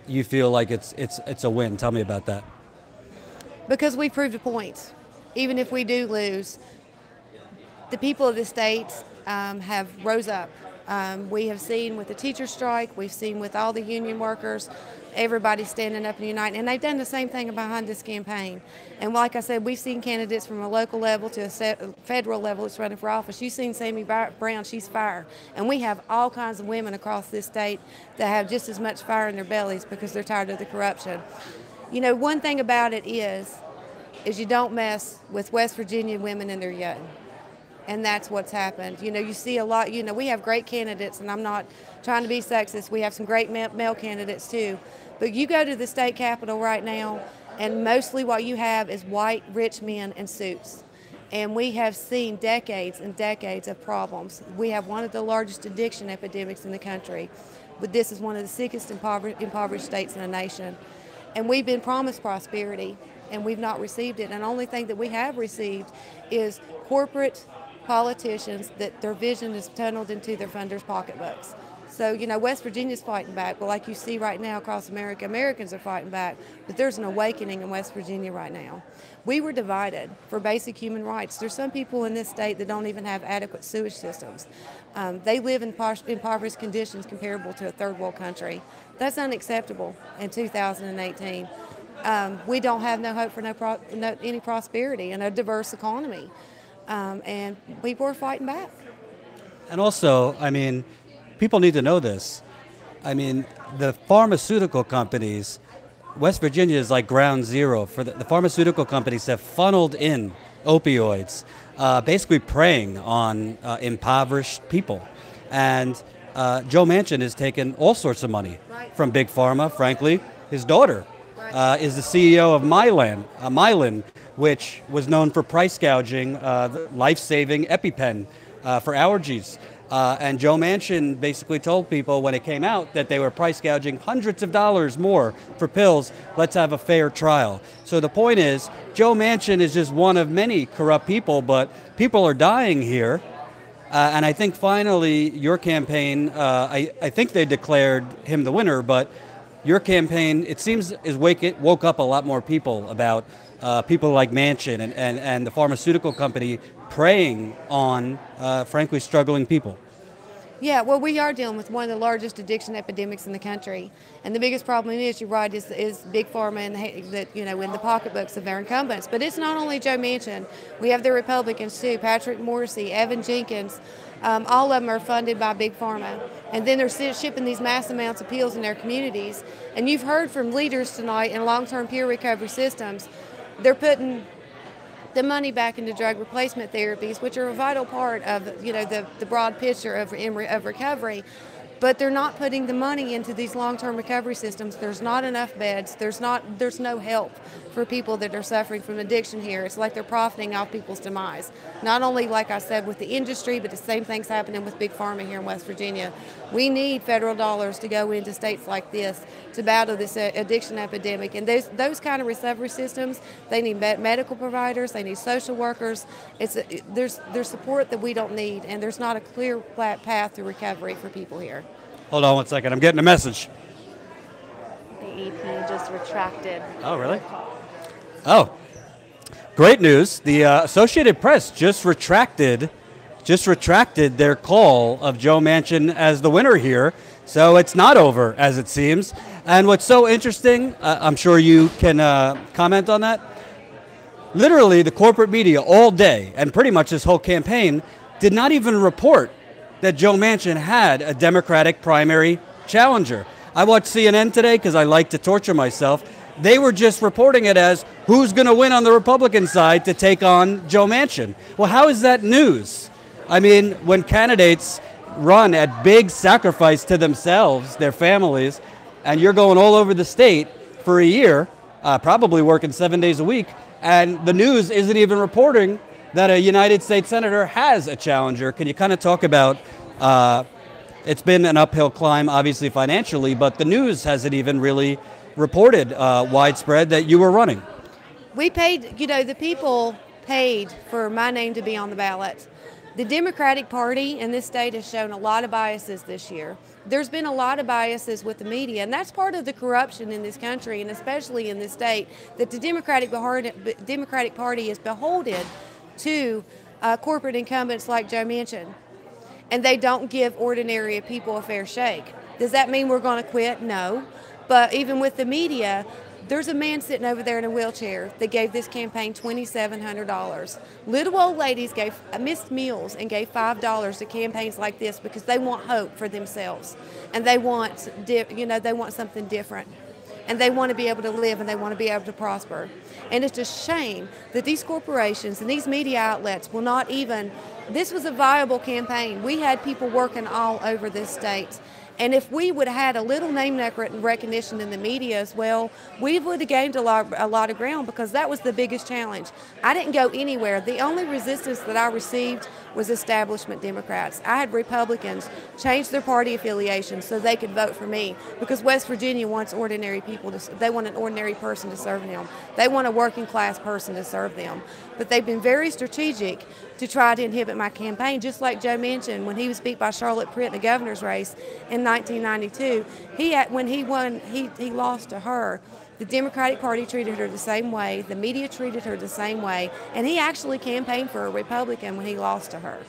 you feel like it's a win. Tell me about that. Because we proved a point. Even if we do lose, the people of the state have rose up. We have seen with the teacher strike, we've seen with all the union workers, everybody standing up and uniting. And they've done the same thing behind this campaign. And like I said, we've seen candidates from a local level to a federal level that's running for office. You've seen Sammy Brown, she's fire. And we have all kinds of women across this state that have just as much fire in their bellies because they're tired of the corruption. You know, one thing about it is you don't mess with West Virginia women and their young. And that's what's happened. You know, you see a lot, you know, we have great candidates, and I'm not trying to be sexist. We have some great male candidates too. But you go to the state capitol right now, and mostly what you have is white, rich men in suits. And we have seen decades and decades of problems. We have one of the largest addiction epidemics in the country. But this is one of the sickest impoverished states in the nation. And we've been promised prosperity, and we've not received it. And the only thing that we have received is corporate politicians that their vision is tunneled into their funders' pocketbooks. So, you know, West Virginia's fighting back, but like you see right now across America, Americans are fighting back, but there's an awakening in West Virginia right now. We were divided for basic human rights. There's some people in this state that don't even have adequate sewage systems. They live in impoverished conditions comparable to a third world country. That's unacceptable in 2018. We don't have no hope for any prosperity and a diverse economy. And people are fighting back. And also, I mean, people need to know this. I mean, the pharmaceutical companies, West Virginia is like ground zero. For the pharmaceutical companies have funneled in opioids, basically preying on impoverished people. And Joe Manchin has taken all sorts of money from Big Pharma, frankly. His daughter is the CEO of Mylan, which was known for price gouging the life-saving EpiPen for allergies. And Joe Manchin basically told people when it came out that they were price gouging hundreds of dollars more for pills. Let's have a fair trial. So the point is, Joe Manchin is just one of many corrupt people, but people are dying here. And I think finally your campaign, I think they declared him the winner, but your campaign, it seems, woke up a lot more people about people like Manchin and the pharmaceutical company preying on, frankly, struggling people. Yeah, well, we are dealing with one of the largest addiction epidemics in the country, and the biggest problem is, you're right, is Big Pharma and in the pocketbooks of their incumbents. But it's not only Joe Manchin. We have the Republicans too: Patrick Morrissey, Evan Jenkins. All of them are funded by Big Pharma, and then they're shipping these mass amounts of pills in their communities. And you've heard from leaders tonight in long-term peer recovery systems. They're putting the money back into drug replacement therapies, which are a vital part of the broad picture of recovery, but they're not putting the money into these long-term recovery systems. There's not enough beds. There's no help for people that are suffering from addiction here. It's like they're profiting off people's demise. Not only, like I said, with the industry, but the same thing's happening with Big Pharma here in West Virginia. We need federal dollars to go into states like this to battle this addiction epidemic. And those kind of recovery systems, they need medical providers, they need social workers. There's support that we don't need, and there's not a clear path to recovery for people here. Hold on one second, I'm getting a message. The EP just retracted. Oh, really? Oh, great news. The Associated Press just retracted their call of Joe Manchin as the winner here. So it's not over, as it seems. And what's so interesting, I'm sure you can comment on that. Literally, the corporate media all day, and pretty much this whole campaign, did not even report that Joe Manchin had a Democratic primary challenger. I watched CNN today because I like to torture myself. They were just reporting it as who's going to win on the Republican side to take on Joe Manchin. Well, how is that news? I mean, when candidates run at big sacrifice to themselves, their families, and you're going all over the state for a year, probably working 7 days a week, and the news isn't even reporting that a United States senator has a challenger. Can you kind of talk about, it's been an uphill climb, obviously financially, but the news hasn't even really reported widespread that you were running. We paid, the people paid for my name to be on the ballot. The Democratic Party in this state has shown a lot of biases this year. There's been a lot of biases with the media, and that's part of the corruption in this country, and especially in this state, that the Democratic Party is beholden to corporate incumbents like Joe Manchin, and they don't give ordinary people a fair shake. Does that mean we're going to quit? No. But even with the media, there's a man sitting over there in a wheelchair that gave this campaign $2,700. Little old ladies missed meals and gave $5 to campaigns like this because they want hope for themselves, and they want, they want something different, and they want to be able to live, and they want to be able to prosper. And it's a shame that these corporations and these media outlets will not even. This was a viable campaign. We had people working all over this state. And if we would have had a little name recognition in the media as well, we would have gained a lot of ground, because that was the biggest challenge. I didn't go anywhere. The only resistance that I received was establishment Democrats. I had Republicans change their party affiliation so they could vote for me, because West Virginia wants ordinary people. They want an ordinary person to serve them. They want a working class person to serve them. But they've been very strategic to try to inhibit my campaign, just like Joe Manchin when he was beat by Charlotte Pritt in the governor's race in 1992. When he won, he lost to her. The Democratic Party treated her the same way. The media treated her the same way. And he actually campaigned for a Republican when he lost to her.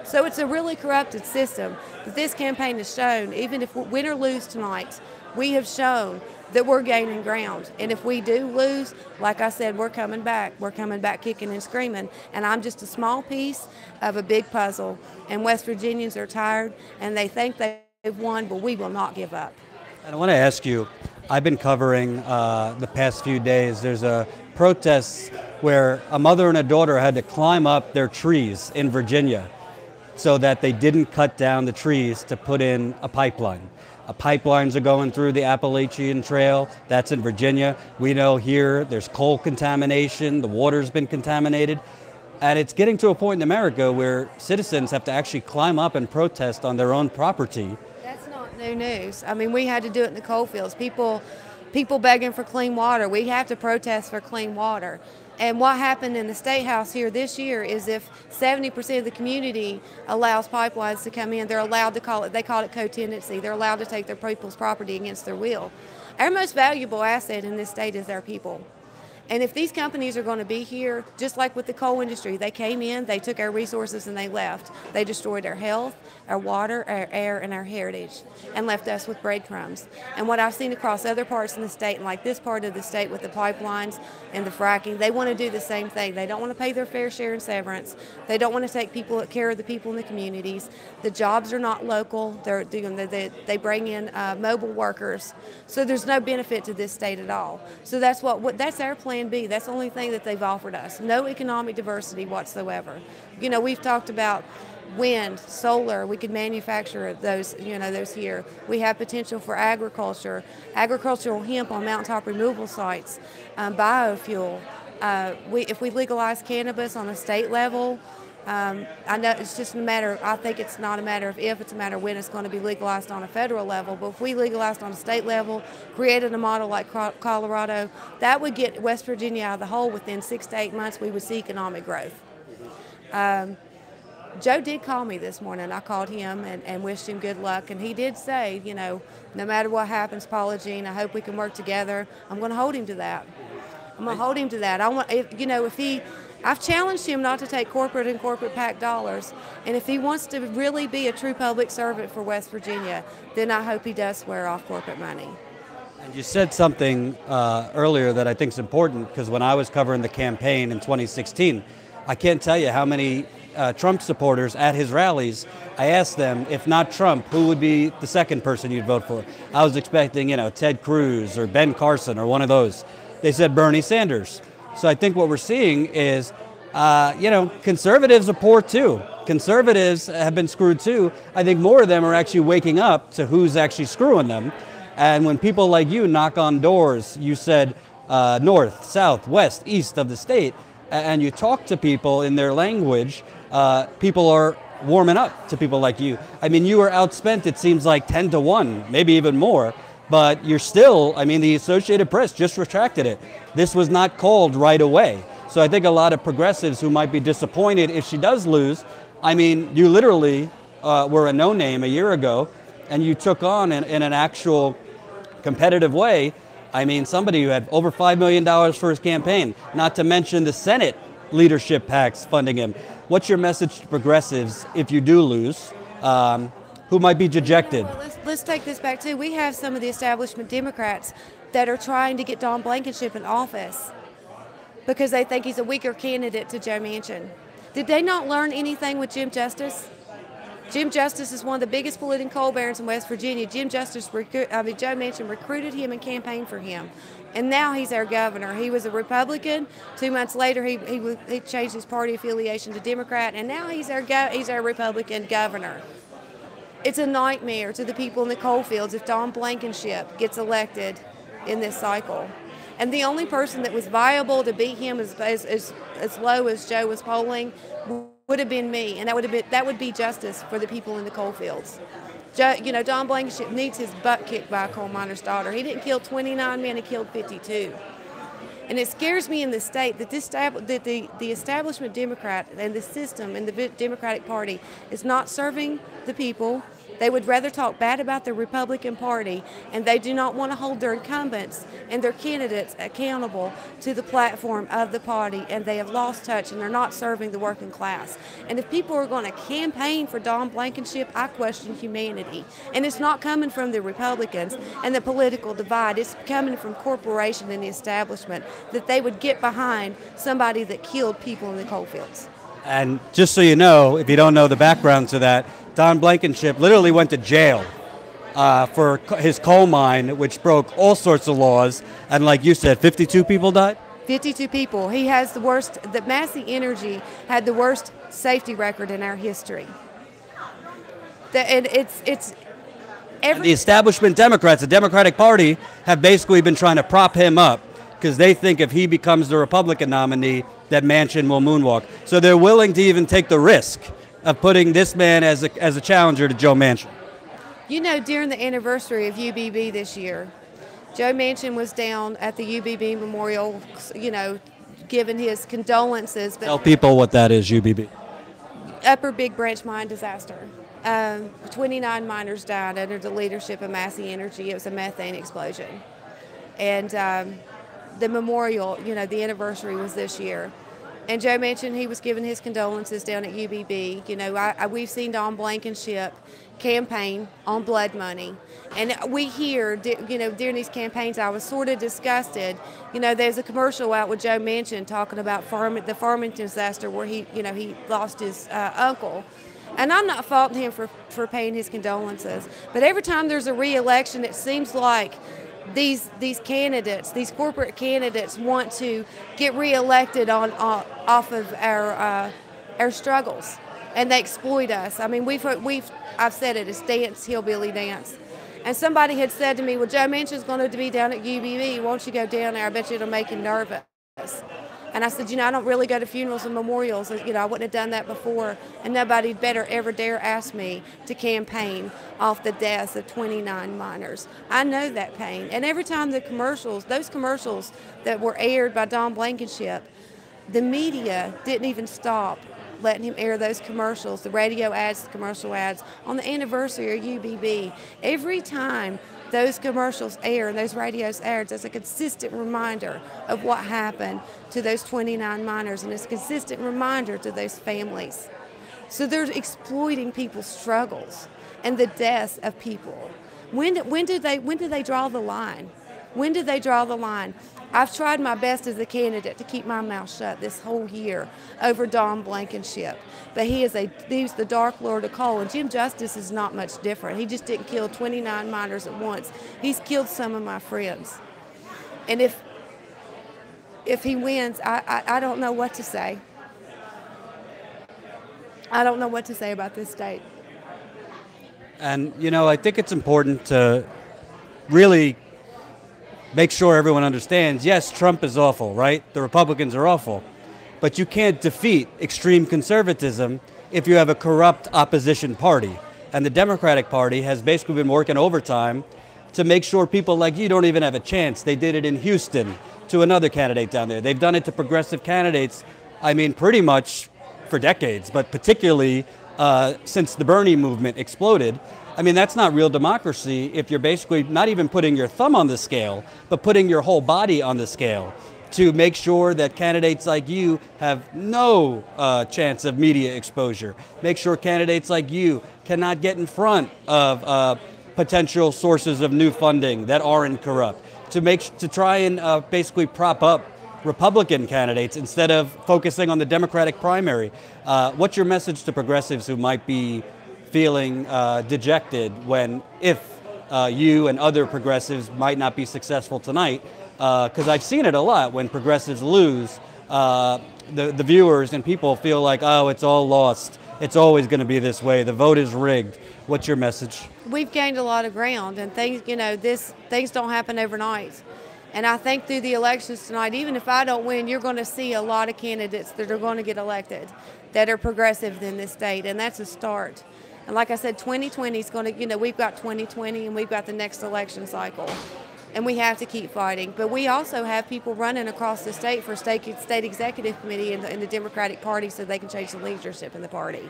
So it's a really corrupted system. But this campaign has shown, even if we win or lose tonight, we have shown that we're gaining ground. And if we do lose, like I said, we're coming back. We're coming back kicking and screaming. And I'm just a small piece of a big puzzle. And West Virginians are tired, and they think they've won, but we will not give up. And I want to ask you, I've been covering the past few days. There's a protest where a mother and a daughter had to climb up their trees in Virginia so that they didn't cut down the trees to put in a pipeline. Pipelines are going through the Appalachian Trail. That's in Virginia. We know here there's coal contamination. The water's been contaminated. And it's getting to a point in America where citizens have to actually climb up and protest on their own property. That's not new news. I mean, we had to do it in the coal fields. People begging for clean water. We have to protest for clean water. And what happened in the State House here this year is if 70% of the community allows pipelines to come in, they're allowed to call it co-tenancy. They're allowed to take their people's property against their will. Our most valuable asset in this state is our people. And if these companies are going to be here, just like with the coal industry, they came in, they took our resources and they left. They destroyed our health, our water, our air, and our heritage, and left us with breadcrumbs. And what I've seen across other parts in the state, and like this part of the state with the pipelines and the fracking, they want to do the same thing. They don't want to pay their fair share in severance. They don't want to take care of the people in the communities. The jobs are not local. They bring in mobile workers. So there's no benefit to this state at all. So that's that's our plan B. That's the only thing that they've offered us. No economic diversity whatsoever. You know, we've talked about wind, solar. We could manufacture those here. We have potential for agriculture, agricultural hemp on mountaintop removal sites, biofuel. If we legalize cannabis on a state level, I know it's just I think it's not a matter of if, it's a matter of when it's going to be legalized on a federal level. But if we legalized on a state level, created a model like Colorado, that would get West Virginia out of the hole. Within 6 to 8 months, we would see economic growth. Joe did call me this morning. I called him and wished him good luck. And he did say, you know, no matter what happens, Paula Jean, I hope we can work together. I'm going to hold him to that. I've challenged him not to take corporate and corporate PAC dollars. And if he wants to really be a true public servant for West Virginia, then I hope he does swear off corporate money. And you said something earlier that I think is important, because when I was covering the campaign in 2016, I can't tell you how many Trump supporters at his rallies, I asked them, if not Trump, who would be the second person you'd vote for? I was expecting, Ted Cruz or Ben Carson or one of those. They said Bernie Sanders. So I think what we're seeing is, conservatives are poor too. Conservatives have been screwed too. I think more of them are actually waking up to who's actually screwing them. And when people like you knock on doors, you said north, south, west, east of the state, and you talk to people in their language, people are warming up to people like you. I mean, you were outspent, it seems like 10-1, maybe even more. But you're still, the Associated Press just retracted it. This was not called right away. So I think a lot of progressives who might be disappointed if she does lose, you literally were a no-name a year ago, and you took on in an actual competitive way, somebody who had over $5 million for his campaign, not to mention the Senate leadership PACs funding him. What's your message to progressives if you do lose? Who might be dejected? Well, let's take this back too. We have some of the establishment Democrats that are trying to get Don Blankenship in office because they think he's a weaker candidate to Joe Manchin. Did they not learn anything with Jim Justice? Jim Justice is one of the biggest political coal barons in West Virginia. Joe Manchin recruited him and campaigned for him. And now he's our governor. He was a Republican. 2 months later, he changed his party affiliation to Democrat, and now he's our Republican governor. It's a nightmare to the people in the coal fields if Don Blankenship gets elected in this cycle. And the only person that was viable to beat him as low as Joe was polling would have been me, and that would be justice for the people in the coal fields. Don Blankenship needs his butt kicked by a coal miner's daughter. He didn't kill 29 men, he killed 52. And it scares me in the state that the establishment Democrat and the system and the Democratic Party is not serving the people. They would rather talk bad about the Republican Party, and they do not want to hold their incumbents and their candidates accountable to the platform of the party, and they have lost touch, and they're not serving the working class. And if people are going to campaign for Don Blankenship, I question humanity. And it's not coming from the Republicans and the political divide. It's coming from corporation and the establishment, that they would get behind somebody that killed people in the coal fields. And just so you know, if you don't know the background to that, Don Blankenship literally went to jail for his coal mine, which broke all sorts of laws. And like you said, 52 people died? 52 people. He has the worst, the Massey Energy had the worst safety record in our history. And And the establishment Democrats, the Democratic Party, have basically been trying to prop him up because they think if he becomes the Republican nominee, that Manchin will moonwalk. So they're willing to even take the risk of putting this man as a challenger to Joe Manchin. You know, during the anniversary of UBB this year, Joe Manchin was down at the UBB Memorial, you know, giving his condolences. But Tell people what that is, UBB. Upper Big Branch mine disaster. 29 miners died under the leadership of Massey Energy. It was a methane explosion. And the memorial, you know, the anniversary was this year. And Joe Manchin, he was giving his condolences down at UBB. You know, we've seen Don Blankenship campaign on blood money. And we hear, you know, during these campaigns, I was sort of disgusted. You know, there's a commercial out with Joe Manchin talking about the farming disaster where he, you know, he lost his uncle. And I'm not faulting him for paying his condolences. But every time there's a re-election, it seems like these candidates, these corporate candidates, want to get re-elected off of our struggles, and they exploit us. I mean, I've said it, it's dance, hillbilly dance. And somebody had said to me, well, Joe Manchin's going to be down at UBB. Won't you go down there? I bet you it'll make him nervous. And I said, you know, I don't really go to funerals and memorials. You know, I wouldn't have done that before. And nobody better ever dare ask me to campaign off the deaths of 29 miners. I know that pain. And every time the commercials, those commercials that were aired by Don Blankenship, the media didn't even stop letting him air those commercials, the radio ads, the commercial ads, on the anniversary of UBB. Every time those commercials air and those radios aired, there's a consistent reminder of what happened to those 29 miners, and it's a consistent reminder to those families. So they're exploiting people's struggles and the deaths of people. When do they draw the line? When do they draw the line? I've tried my best as a candidate to keep my mouth shut this whole year over Don Blankenship. But he's the Dark Lord of coal, and Jim Justice is not much different. He just didn't kill 29 miners at once. He's killed some of my friends. And if he wins, I don't know what to say. I don't know what to say about this state. And, you know, I think it's important to really make sure everyone understands, yes, Trump is awful, right? The Republicans are awful. But you can't defeat extreme conservatism if you have a corrupt opposition party. And the Democratic Party has basically been working overtime to make sure people like you don't even have a chance. They did it in Houston to another candidate down there. They've done it to progressive candidates, I mean, pretty much for decades, but particularly since the Bernie movement exploded. I mean, that's not real democracy if you're basically not even putting your thumb on the scale, but putting your whole body on the scale to make sure that candidates like you have no chance of media exposure. Make sure candidates like you cannot get in front of potential sources of new funding that aren't corrupt. To try and basically prop up Republican candidates instead of focusing on the Democratic primary. What's your message to progressives who might be feeling dejected if you and other progressives might not be successful tonight? Because I've seen it a lot when progressives lose, the viewers and people feel like, oh, it's all lost. It's always going to be this way. The vote is rigged. What's your message? We've gained a lot of ground, and things don't happen overnight. And I think through the elections tonight, even if I don't win, you're going to see a lot of candidates that are going to get elected that are progressive in this state, and that's a start. And like I said, 2020 is going to, we've got 2020 and we've got the next election cycle. And we have to keep fighting. But we also have people running across the state for state executive committee in the Democratic Party so they can change the leadership in the party.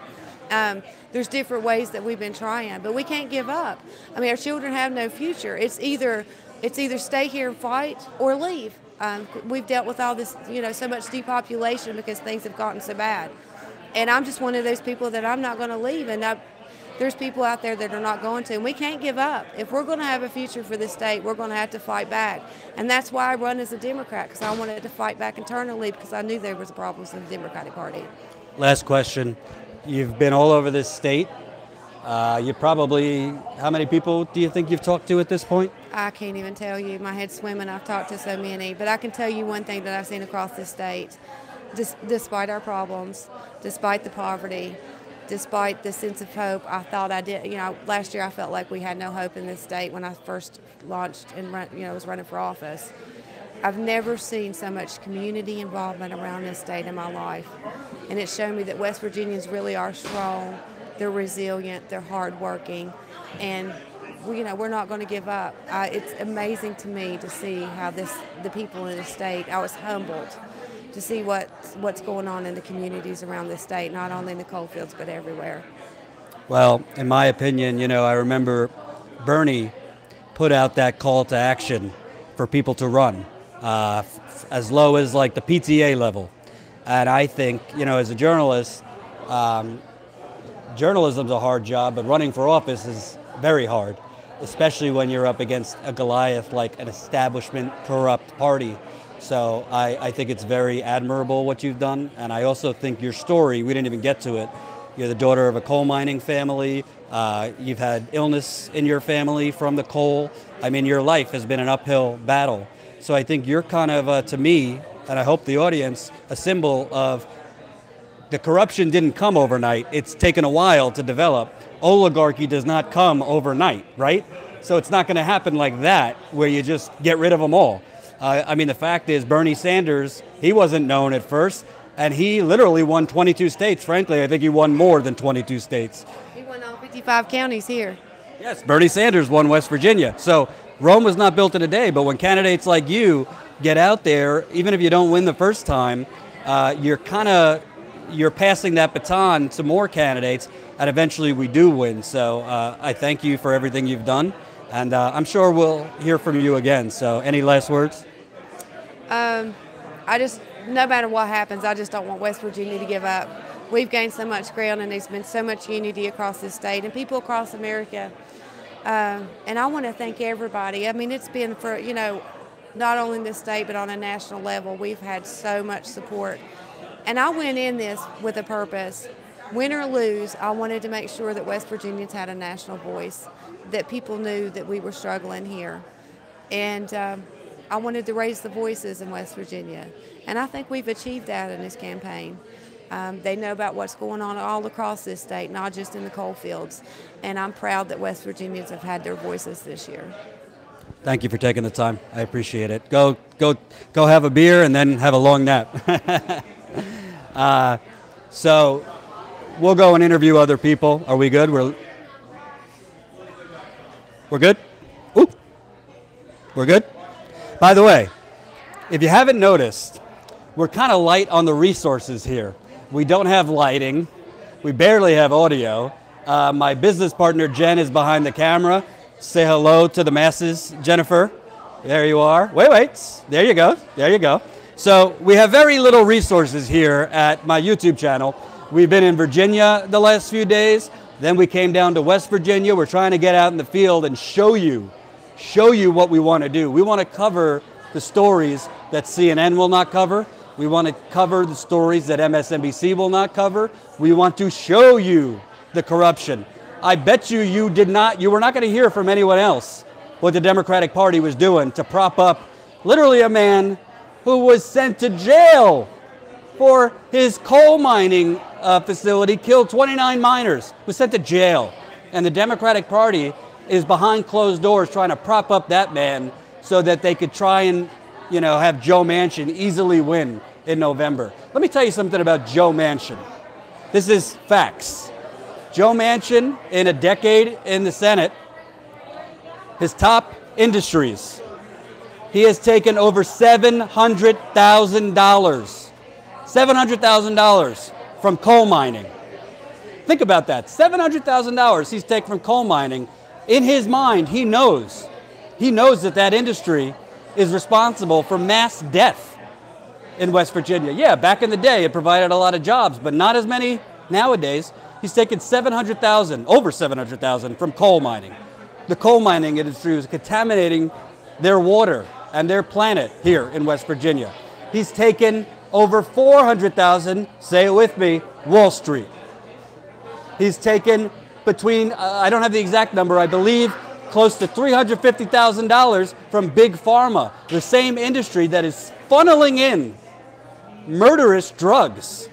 There's different ways that we've been trying, but we can't give up. I mean, our children have no future. It's either stay here and fight or leave. We've dealt with all this, so much depopulation because things have gotten so bad. And I'm just one of those people that I'm not going to leave. And there's people out there that are not going to. And we can't give up. If we're going to have a future for this state, we're going to have to fight back. And that's why I run as a Democrat, because I wanted to fight back internally because I knew there was problems in the Democratic Party. Last question. You've been all over this state. You probably, how many people do you think you've talked to at this point? I can't even tell you. My head's swimming. I've talked to so many. But I can tell you one thing that I've seen across the state. Despite our problems, despite the poverty, despite the sense of hope, I thought I did. Last year I felt like we had no hope in this state when I first launched and was running for office. I've never seen so much community involvement around this state in my life. And it showed me that West Virginians really are strong, they're resilient, they're hardworking, and we're not going to give up. It's amazing to me to see how the people in the state, I was humbled to see what's going on in the communities around the state, not only in the coal fields, but everywhere. Well, in my opinion, I remember Bernie put out that call to action for people to run, as low as like the PTA level. And I think, as a journalist, journalism's a hard job, but running for office is very hard, especially when you're up against a Goliath like an establishment corrupt party. So I think it's very admirable what you've done. And I also think your story, we didn't even get to it. You're the daughter of a coal mining family. You've had illness in your family from the coal. I mean, your life has been an uphill battle. So I think you're kind of, to me, and I hope the audience, a symbol of the corruption didn't come overnight. It's taken a while to develop. Oligarchy does not come overnight, right? So it's not going to happen like that, where you just get rid of them all. The fact is Bernie Sanders, he wasn't known at first, and he literally won 22 states. Frankly, I think he won more than 22 states. He won all 55 counties here. Yes, Bernie Sanders won West Virginia. So Rome was not built in a day, but when candidates like you get out there, even if you don't win the first time, you're passing that baton to more candidates, and eventually we do win. So I thank you for everything you've done, and I'm sure we'll hear from you again. So any last words? No matter what happens, I just don't want West Virginia to give up. We've gained so much ground, and there's been so much unity across this state and people across America. And I want to thank everybody. It's been for, not only in this state, but on a national level. We've had so much support. And I went in this with a purpose. Win or lose, I wanted to make sure that West Virginians had a national voice, that people knew that we were struggling here. And I wanted to raise the voices in West Virginia. And I think we've achieved that in this campaign. They know about what's going on all across this state, not just in the coal fields. And I'm proud that West Virginians have had their voices this year. Thank you for taking the time. I appreciate it. Go have a beer and then have a long nap. So we'll go and interview other people. Are we good? We're good? Ooh. We're good? By the way, if you haven't noticed, we're kind of light on the resources here. We don't have lighting. We barely have audio. My business partner, Jen, is behind the camera. Say hello to the masses, Jennifer. There you are. Wait. There you go. So we have very little resources here at my YouTube channel. We've been in Virginia the last few days. Then we came down to West Virginia. We're trying to get out in the field and show you what we want to do. We want to cover the stories that CNN will not cover. We want to cover the stories that MSNBC will not cover. We want to show you the corruption. I bet you were not going to hear from anyone else what the Democratic Party was doing to prop up literally a man who was sent to jail for his coal mining facility, killed 29 miners, was sent to jail. And the Democratic Party is behind closed doors trying to prop up that man so that they could try and, have Joe Manchin easily win in November. Let me tell you something about Joe Manchin. This is facts. Joe Manchin, in a decade in the Senate, his top industries, he has taken over $700,000 from coal mining. Think about that. $700,000 he's taken from coal mining. In his mind, he knows that industry is responsible for mass death in West Virginia. Yeah, back in the day, it provided a lot of jobs, but not as many nowadays. He's taken over 700,000 from coal mining. The coal mining industry was contaminating their water and their planet here in West Virginia. He's taken over 400,000, say it with me, Wall Street. He's taken between, I don't have the exact number, I believe close to $350,000 from Big Pharma, the same industry that is funneling in murderous drugs.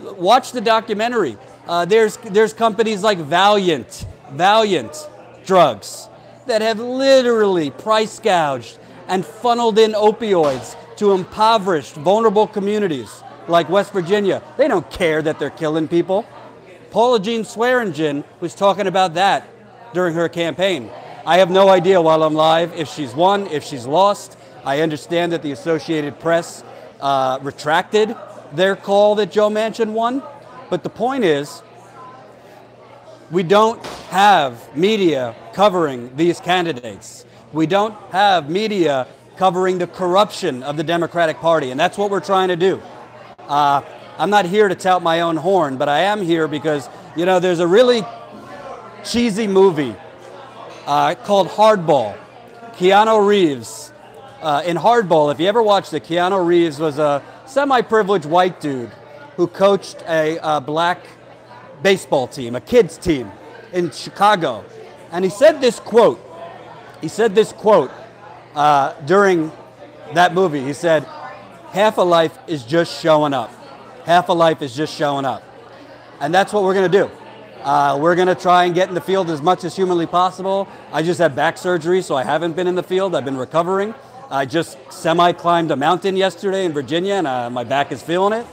Watch the documentary. There's companies like Valiant Drugs that have literally price gouged and funneled in opioids to impoverished, vulnerable communities like West Virginia. They don't care that they're killing people. Paula Jean Swearengen was talking about that during her campaign. I have no idea while I'm live if she's won, if she's lost. I understand that the Associated Press retracted their call that Joe Manchin won. But the point is, we don't have media covering these candidates. We don't have media covering the corruption of the Democratic Party, and that's what we're trying to do. I'm not here to tout my own horn, but I am here because, you know, there's a really cheesy movie called Hardball. Keanu Reeves. In Hardball, if you ever watched it, Keanu Reeves was a semi-privileged white dude who coached a black baseball team, a kids team in Chicago. And he said this quote. During that movie. He said, half a life is just showing up. Half a life is just showing up. And that's what we're going to do. We're going to try and get in the field as much as humanly possible. I just had back surgery, so I haven't been in the field. I've been recovering. I just semi-climbed a mountain yesterday in Virginia, and my back is feeling it.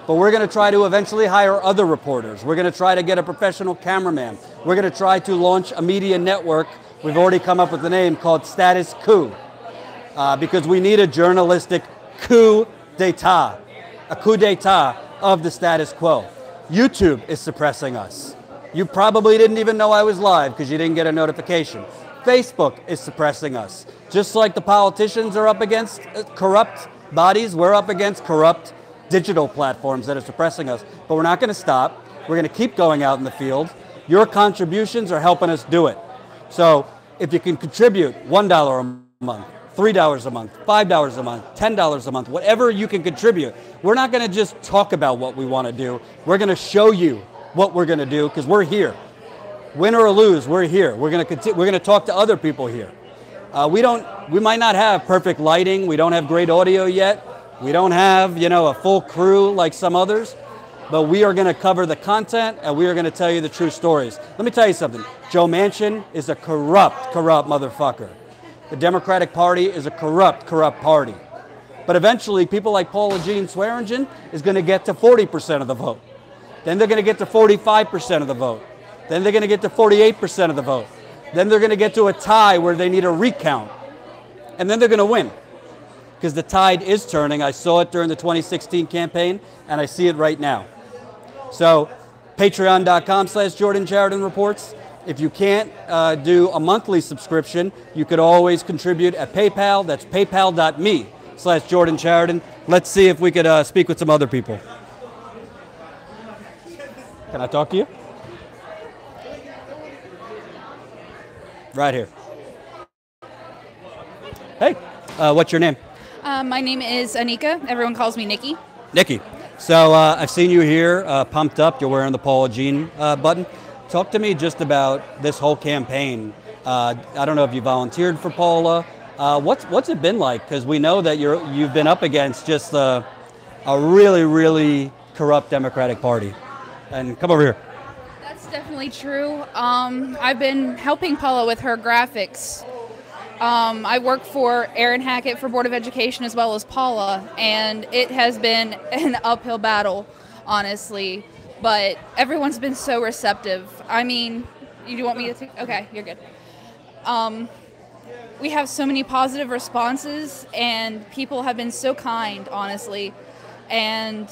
But we're going to try to eventually hire other reporters. We're going to try to get a professional cameraman. We're going to try to launch a media network. We've already come up with a name called Status Coup, because we need a journalistic coup d'etat, a coup d'etat of the status quo. YouTube is suppressing us. You probably didn't even know I was live because you didn't get a notification. Facebook is suppressing us. Just like the politicians are up against corrupt bodies, we're up against corrupt digital platforms that are suppressing us. But we're not going to stop. We're going to keep going out in the field. Your contributions are helping us do it. So if you can contribute $1 a month, $3 a month, $5 a month, $10 a month, whatever you can contribute, we're not going to just talk about what we want to do. We're going to show you what we're going to do because we're here. Win or lose, we're here. We're going to talk to other people here. We might not have perfect lighting. We don't have great audio yet. We don't have, a full crew like some others, but we are going to cover the content and we are going to tell you the true stories. Let me tell you something. Joe Manchin is a corrupt motherfucker. The Democratic Party is a corrupt party. But eventually, people like Paula Jean Swearengen is going to get to 40% of the vote. Then they're going to get to 45% of the vote. Then they're going to get to 48% of the vote. Then they're going to get to a tie where they need a recount. And then they're going to win. Because the tide is turning. I saw it during the 2016 campaign, and I see it right now. So, patreon.com/Jordan Sheridan Reports. If you can't do a monthly subscription, you could always contribute at PayPal. That's paypal.me/Jordan Sheridan. Let's see if we could speak with some other people. Can I talk to you? Right here. Hey, what's your name? My name is Anika. Everyone calls me Nikki. Nikki. So I've seen you here, pumped up. You're wearing the Paula Jean button. Talk to me just about this whole campaign. I don't know if you volunteered for Paula. What's it been like? Because we know that you've been up against just a really, really corrupt Democratic Party. And come over here. That's definitely true. I've been helping Paula with her graphics. I work for Aaron Hackett for Board of Education as well as Paula, and it has been an uphill battle, honestly. But everyone's been so receptive. I mean, you want me to take? Okay, you're good. We have so many positive responses, and people have been so kind, honestly. And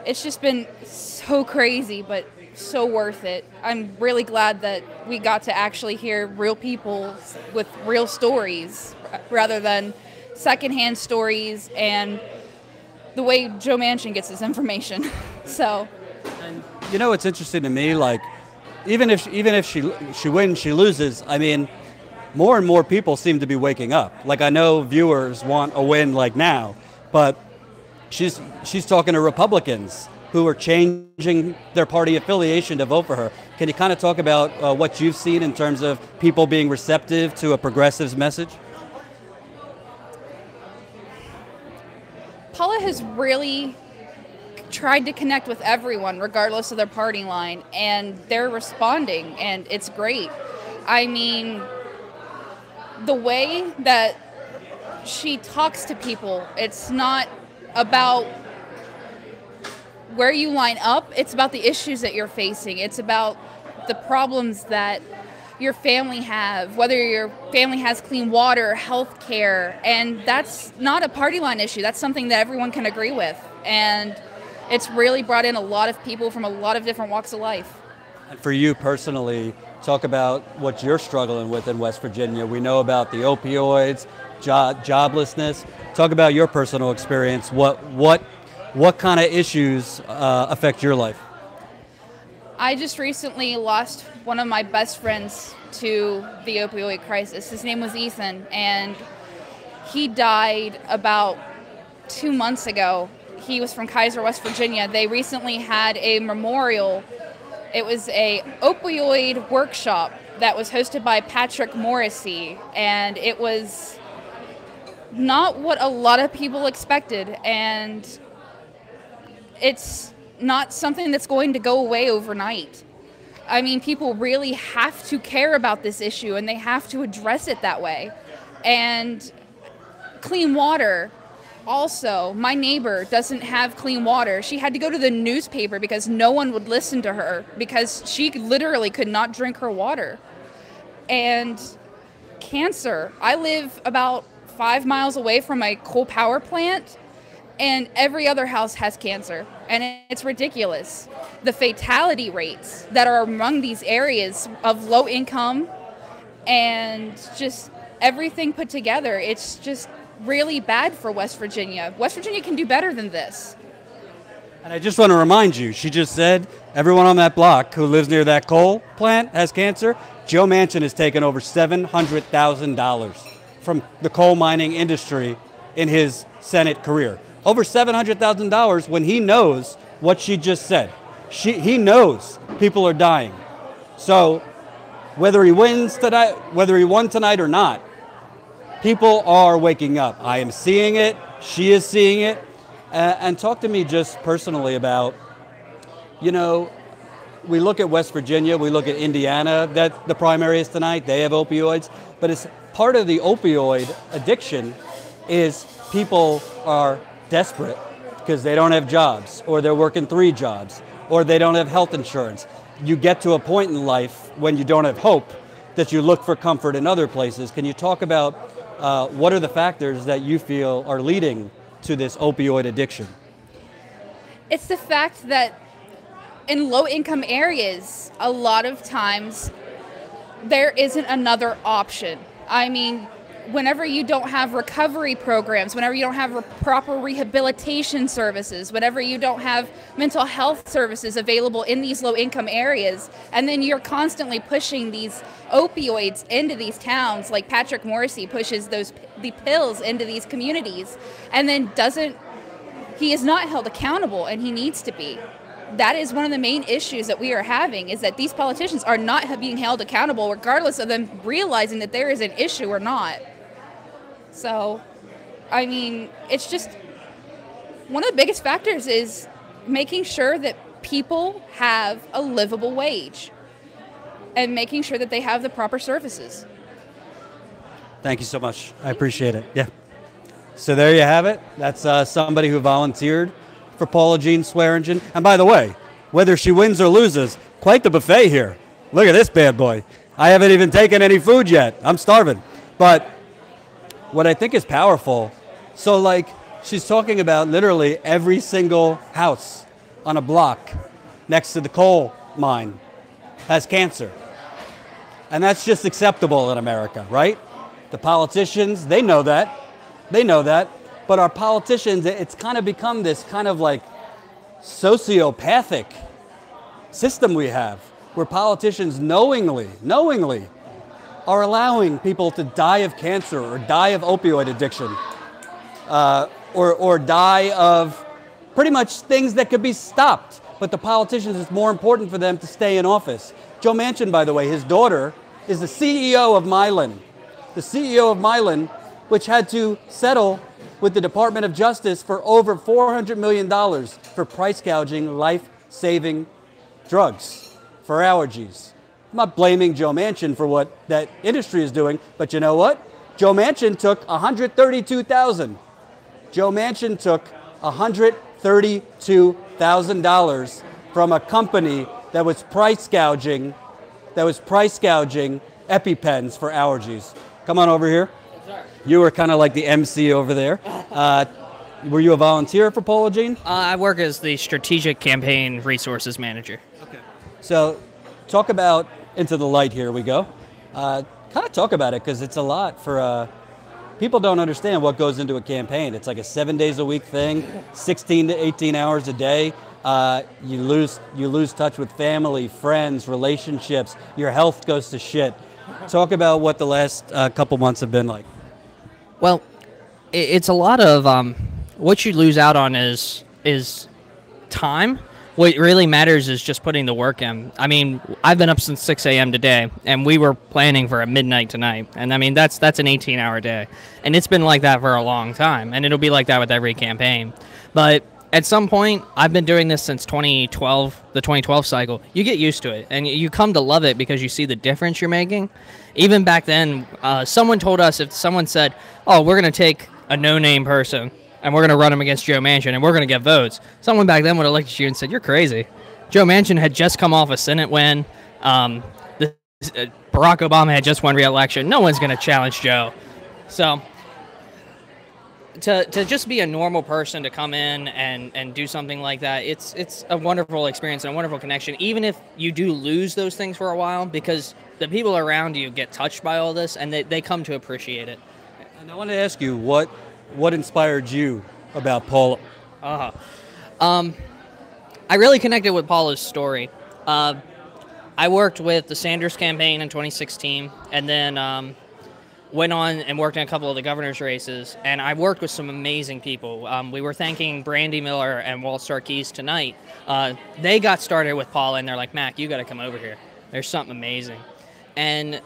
it's just been so crazy, but so worth it. I'm really glad that we got to actually hear real people with real stories rather than secondhand stories and the way Joe Manchin gets his information. So, and it's interesting to me, like even if she wins, she loses, I mean, more and more people seem to be waking up. Like, I know viewers want a win like now, but she's talking to Republicans who are changing their party affiliation to vote for her. Can you kind of talk about what you've seen in terms of people being receptive to a progressive's message? Paula has really tried to connect with everyone, regardless of their party line, and they're responding, and it's great. I mean, the way that she talks to people, it's not about where you line up, it's about the issues that you're facing. It's about the problems that your family have, whether your family has clean water, health care, and that's not a party line issue. That's something that everyone can agree with. And it's really brought in a lot of people from a lot of different walks of life. And for you personally, talk about what you're struggling with in West Virginia. We know about the opioids, joblessness. Talk about your personal experience. What kind of issues affect your life? I just recently lost one of my best friends to the opioid crisis. His name was Ethan, and he died about 2 months ago. He was from Kaiser, West Virginia. They recently had a memorial. It was a opioid workshop that was hosted by Patrick Morrissey, and it was not what a lot of people expected, and it's not something that's going to go away overnight. I mean, people really have to care about this issue, and they have to address it that way. And clean water, also, my neighbor doesn't have clean water. She had to go to the newspaper because no one would listen to her because she literally could not drink her water. And cancer, I live about 5 miles away from a coal power plant, and every other house has cancer, and it's ridiculous. The fatality rates that are among these areas of low income and just everything put together, it's just really bad for West Virginia. West Virginia can do better than this. And I just want to remind you, she just said everyone on that block who lives near that coal plant has cancer. Joe Manchin has taken over $700,000 from the coal mining industry in his Senate career. Over $700,000 when he knows what she just said. He knows people are dying. So whether he wins tonight, whether he won tonight or not, people are waking up. I am seeing it. She is seeing it. And talk to me just personally about, you know, we look at West Virginia, we look at Indiana, that the primary is tonight, they have opioids, but it's part of the opioid addiction is people are desperate because they don't have jobs, or they're working 3 jobs, or they don't have health insurance. You get to a point in life when you don't have hope that you look for comfort in other places. Can you talk about what are the factors that you feel are leading to this opioid addiction? It's the fact that in low-income areas, a lot of times there isn't another option. I mean, whenever you don't have recovery programs, whenever you don't have proper rehabilitation services, whenever you don't have mental health services available in these low-income areas, and then you're constantly pushing these opioids into these towns, like Patrick Morrissey pushes the pills into these communities, and then he is not held accountable, and he needs to be. That is one of the main issues that we are having, is that these politicians are not being held accountable regardless of them realizing that there is an issue or not. So, I mean, it's just one of the biggest factors is making sure that people have a livable wage and making sure that they have the proper services. Thank you so much. I appreciate it. Yeah. So there you have it. That's somebody who volunteered for Paula Jean Swearengen. And by the way, whether she wins or loses, quite the buffet here. Look at this bad boy. I haven't even taken any food yet. I'm starving. But what I think is powerful, so like she's talking about literally every single house on a block next to the coal mine has cancer. And that's just acceptable in America, right? The politicians, they know that. They know that. But our politicians, it's kind of become this kind of like sociopathic system we have, where politicians knowingly are allowing people to die of cancer or die of opioid addiction, or die of pretty much things that could be stopped. But the politicians, it's more important for them to stay in office. Joe Manchin, by the way, his daughter is the CEO of Mylan. The CEO of Mylan, which had to settle with the Department of Justice for over $400 million for price gouging life-saving drugs for allergies. I'm not blaming Joe Manchin for what that industry is doing, but you know what? Joe Manchin took $132,000. Joe Manchin took $132,000 from a company that was price gouging EpiPens for allergies. Come on over here. You were kind of like the MC over there. Were you a volunteer for Paula Jean? I work as the Strategic Campaign Resources Manager. Okay. So talk about, into the light, here we go. Kind of talk about it, because it's a lot for, people don't understand what goes into a campaign. It's like a 7 days a week thing, 16 to 18 hours a day. You lose touch with family, friends, relationships. Your health goes to shit. Talk about what the last couple months have been like. Well, it's a lot of what you lose out on is time. What really matters is just putting the work in. I mean, I've been up since 6 a.m. today, and we were planning for a midnight tonight. And I mean, that's an 18-hour day, and it's been like that for a long time, and it'll be like that with every campaign. But at some point, I've been doing this since 2012, the 2012 cycle. You get used to it, and you come to love it because you see the difference you're making. Even back then, someone told us, if someone said, oh, we're going to take a no-name person, and we're going to run him against Joe Manchin, and we're going to get votes, someone back then would have looked at you and said, you're crazy. Joe Manchin had just come off a Senate win. Barack Obama had just won re-election. No one's going to challenge Joe. So to just be a normal person to come in and do something like that, it's a wonderful experience and a wonderful connection, even if you do lose those things for a while, because the people around you get touched by all this, and they come to appreciate it. And I want to ask you, what inspired you about Paula? I really connected with Paula's story. I worked with the Sanders campaign in 2016, and then went on and worked in a couple of the governor's races, and I worked with some amazing people. We were thanking Brandy Miller and Walt Sarkis tonight. They got started with Paula, and they're like, Mac, you got to come over here. There's something amazing. And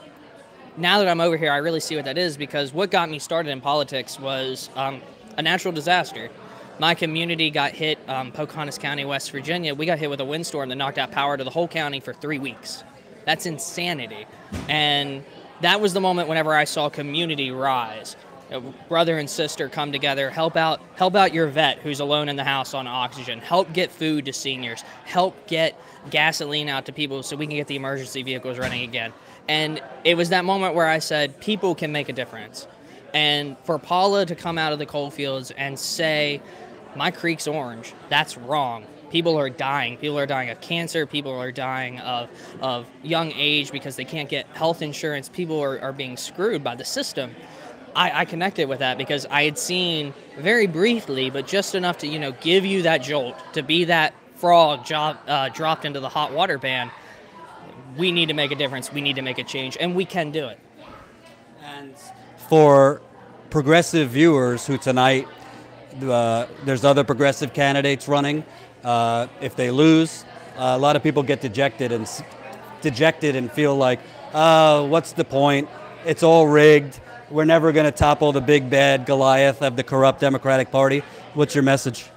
now that I'm over here, I really see what that is, because what got me started in politics was a natural disaster. My community got hit, Pocahontas County, West Virginia. We got hit with a windstorm that knocked out power to the whole county for 3 weeks. That's insanity. And that was the moment whenever I saw community rise. Brother and sister come together, help out your vet who's alone in the house on oxygen, help get food to seniors, help get gasoline out to people so we can get the emergency vehicles running again. And it was that moment where I said, people can make a difference. And for Paula to come out of the coal fields and say, my creek's orange, that's wrong. People are dying. People are dying of cancer. People are dying of young age because they can't get health insurance. People are being screwed by the system. I connected with that because I had seen very briefly, but just enough to, give you that jolt, to be that frog dropped into the hot water pan. We need to make a difference. We need to make a change, and we can do it. And for progressive viewers who tonight, there's other progressive candidates running. If they lose, a lot of people get dejected and feel like, what's the point? It's all rigged. We're never going to topple the big bad Goliath of the corrupt Democratic Party. What's your message?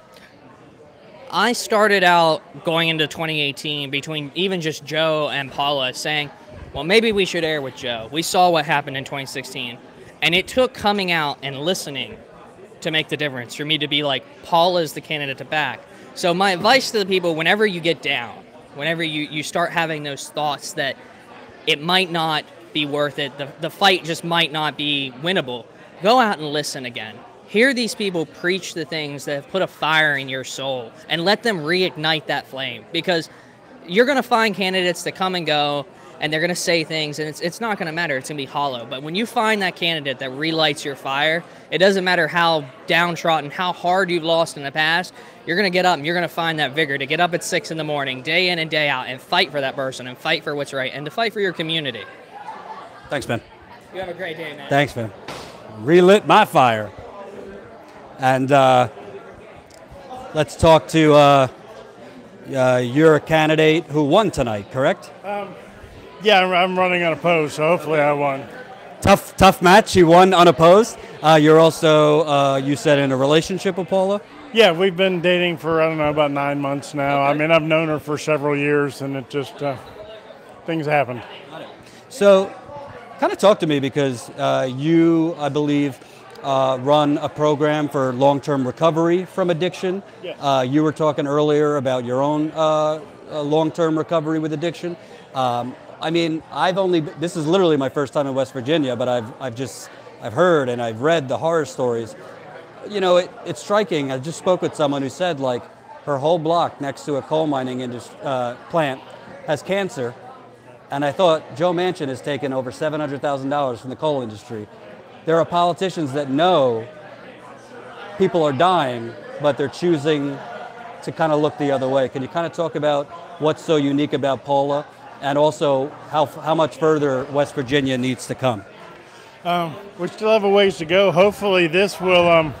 I started out going into 2018 between even just Joe and Paula saying, well, maybe we should air with Joe. We saw what happened in 2016. And it took coming out and listening to make the difference for me to be like, Paula is the candidate to back. So my advice to the people, whenever you get down, whenever you start having those thoughts that it might not be worth it, the fight just might not be winnable, go out and listen again. Hear these people preach the things that have put a fire in your soul and let them reignite that flame, because you're going to find candidates that come and go and they're going to say things and it's not going to matter. It's going to be hollow. But when you find that candidate that relights your fire, it doesn't matter how downtrodden, how hard you've lost in the past, you're going to get up and you're going to find that vigor to get up at 6 in the morning, day in and day out, and fight for that person and fight for what's right and to fight for your community. Thanks, man. You have a great day, man. Thanks, man. Relit my fire. And Let's talk to you're a candidate who won tonight, correct? Yeah, I'm running unopposed, so hopefully I won. Tough match. You won unopposed. You're also, you said, in a relationship with Paula? Yeah, we've been dating for, I don't know, about 9 months now. Okay. I mean, I've known her for several years, and it just, things happened. So, kind of talk to me, because you, I believe, run a program for long-term recovery from addiction. Yes. You were talking earlier about your own long-term recovery with addiction. I mean, this is literally my first time in West Virginia, but I've heard and I've read the horror stories. You know, it's striking. I just spoke with someone who said, like, her whole block next to a coal mining plant has cancer. And I thought, Joe Manchin has taken over $700,000 from the coal industry. There are politicians that know people are dying, but they're choosing to kind of look the other way. Can you kind of talk about what's so unique about Paula, and also how much further West Virginia needs to come? We still have a ways to go. Hopefully this will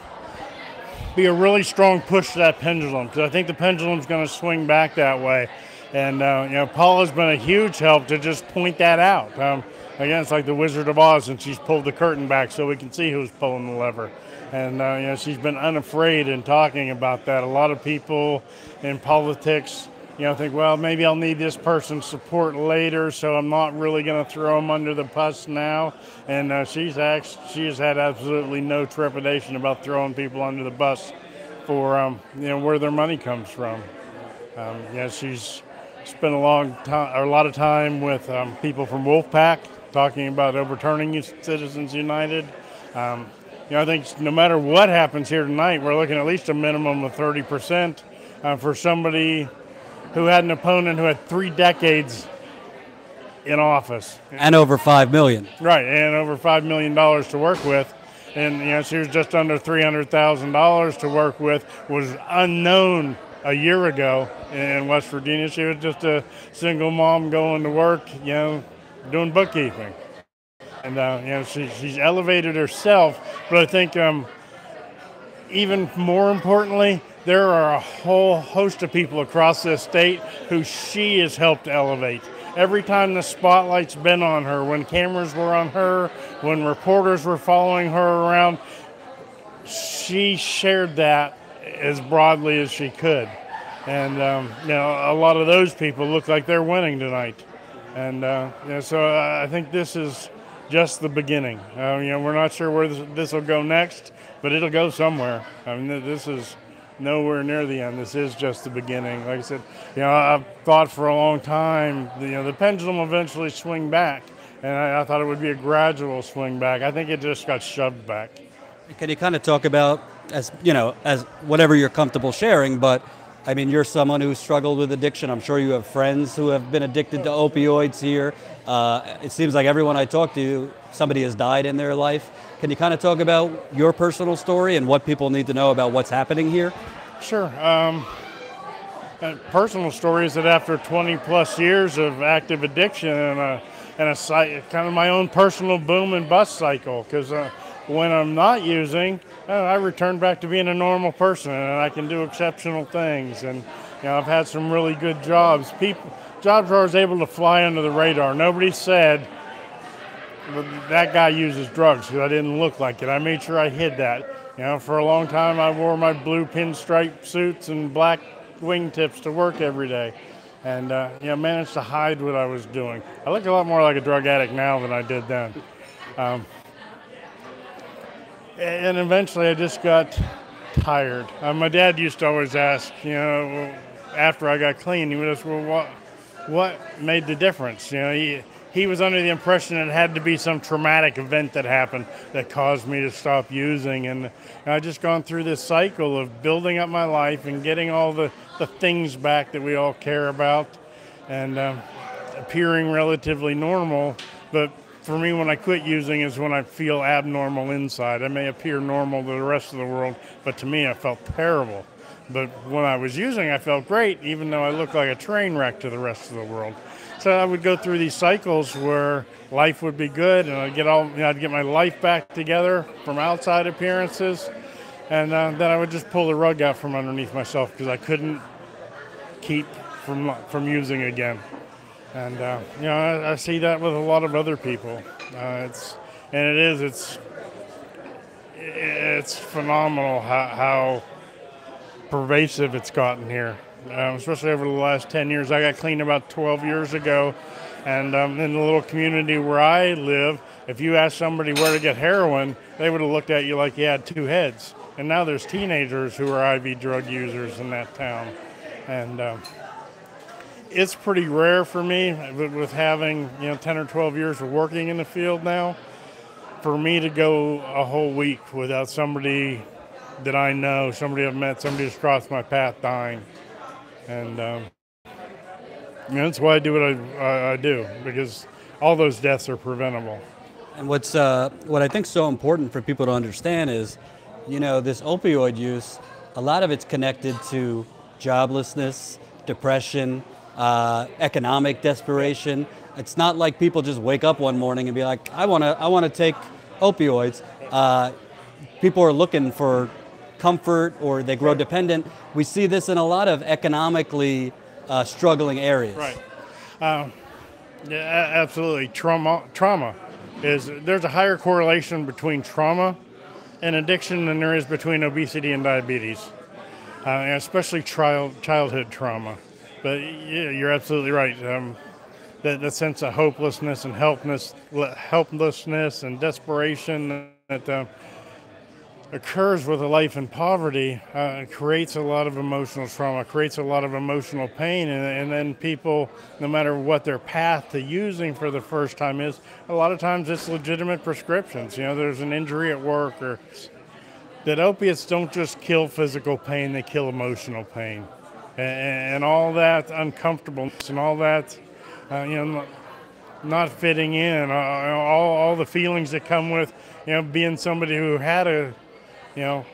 be a really strong push to that pendulum, because I think the pendulum's going to swing back that way. And you know, Paula's been a huge help to just point that out. Again, it's like the Wizard of Oz, and she's pulled the curtain back so we can see who's pulling the lever. And you know, she's been unafraid in talking about that. A lot of people in politics, you know, think, well, maybe I'll need this person's support later, so I'm not really going to throw them under the bus now. And she has had absolutely no trepidation about throwing people under the bus for you know, where their money comes from. Yeah, she's spent a lot of time with people from Wolfpack talking about overturning Citizens United. You know, I think no matter what happens here tonight, we're looking at least a minimum of 30% for somebody who had an opponent who had 3 decades in office. And over $5 million. Right, and over $5 million to work with. And you know, she was just under $300,000 to work with, was unknown a year ago in West Virginia. She was just a single mom going to work, you know, doing bookkeeping. And you know, she's elevated herself, but I think even more importantly, there are a whole host of people across this state who she has helped elevate. Every time the spotlight's been on her, when cameras were on her, when reporters were following her around, she shared that as broadly as she could. And you know, a lot of those people look like they're winning tonight. And you know, so I think this is just the beginning. You know, we're not sure where this will go next, but it'll go somewhere. I mean, this is nowhere near the end. This is just the beginning. Like I said, you know, I've thought for a long time, you know, the pendulum will eventually swing back, and I thought it would be a gradual swing back. I think it just got shoved back. Can you kind of talk about, as you know, as whatever you're comfortable sharing, but I mean, you're someone who struggled with addiction. I'm sure you have friends who have been addicted to opioids here. It seems like everyone I talk to, somebody has died in their life. Can you kind of talk about your personal story and what people need to know about what's happening here? Sure. Personal story is that after 20 plus years of active addiction and a kind of my own personal boom and bust cycle, because when I'm not using, I return back to being a normal person, and I can do exceptional things. And you know, I've had some really good jobs. Jobs where I was able to fly under the radar. Nobody said that guy uses drugs, because I didn't look like it. I made sure I hid that. You know, for a long time, I wore my blue pinstripe suits and black wingtips to work every day, and you know, managed to hide what I was doing. I look a lot more like a drug addict now than I did then. And eventually I just got tired. My dad used to always ask, you know, after I got clean, he would ask, well, what made the difference? You know, he was under the impression it had to be some traumatic event that happened that caused me to stop using. And I've just gone through this cycle of building up my life and getting all the things back that we all care about, and appearing relatively normal. But for me, when I quit using is when I feel abnormal inside. I may appear normal to the rest of the world, but to me, I felt terrible. But when I was using, I felt great, even though I looked like a train wreck to the rest of the world. So I would go through these cycles where life would be good, and I'd get my life back together from outside appearances, and then I would just pull the rug out from underneath myself because I couldn't keep from using again. And you know, I see that with a lot of other people. It's phenomenal how pervasive it's gotten here, especially over the last 10 years. I got clean about 12 years ago, and in the little community where I live, if you asked somebody where to get heroin, they would have looked at you like you had two heads. And now there's teenagers who are IV drug users in that town. And it's pretty rare for me, with having 10 or 12 years of working in the field now, for me to go a whole week without somebody that I know, somebody I've met, somebody who's crossed my path dying. And that's why I do what I do, because all those deaths are preventable. And what I think is so important for people to understand is, this opioid use, a lot of it's connected to joblessness, depression, economic desperation. It's not like people just wake up one morning and be like, I want to take opioids. People are looking for comfort, or they grow dependent. We see this in a lot of economically struggling areas. Right. Yeah, absolutely. Trauma there's a higher correlation between trauma and addiction than there is between obesity and diabetes, especially childhood trauma. But yeah, you're absolutely right. The sense of hopelessness and helplessness and desperation that occurs with a life in poverty creates a lot of emotional trauma, creates a lot of emotional pain, and then people, no matter what their path to using for the first time is, a lot of times it's legitimate prescriptions. There's an injury at work, or that opiates don't just kill physical pain, they kill emotional pain. And all that uncomfortableness and all that, not fitting in, all the feelings that come with, being somebody who had a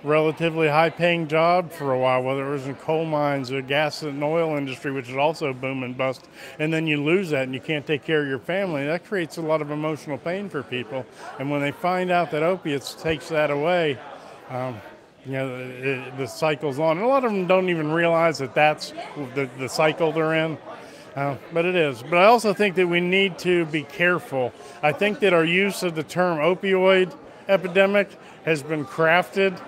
relatively high-paying job for a while, whether it was in coal mines or gas and oil industry, which is also boom and bust, and then you lose that and you can't take care of your family. That creates a lot of emotional pain for people. And when they find out that opiates takes that away, the cycle's on. And a lot of them don't even realize that that's the cycle they're in. But it is. But I also think that we need to be careful. I think that our use of the term opioid epidemic has been crafted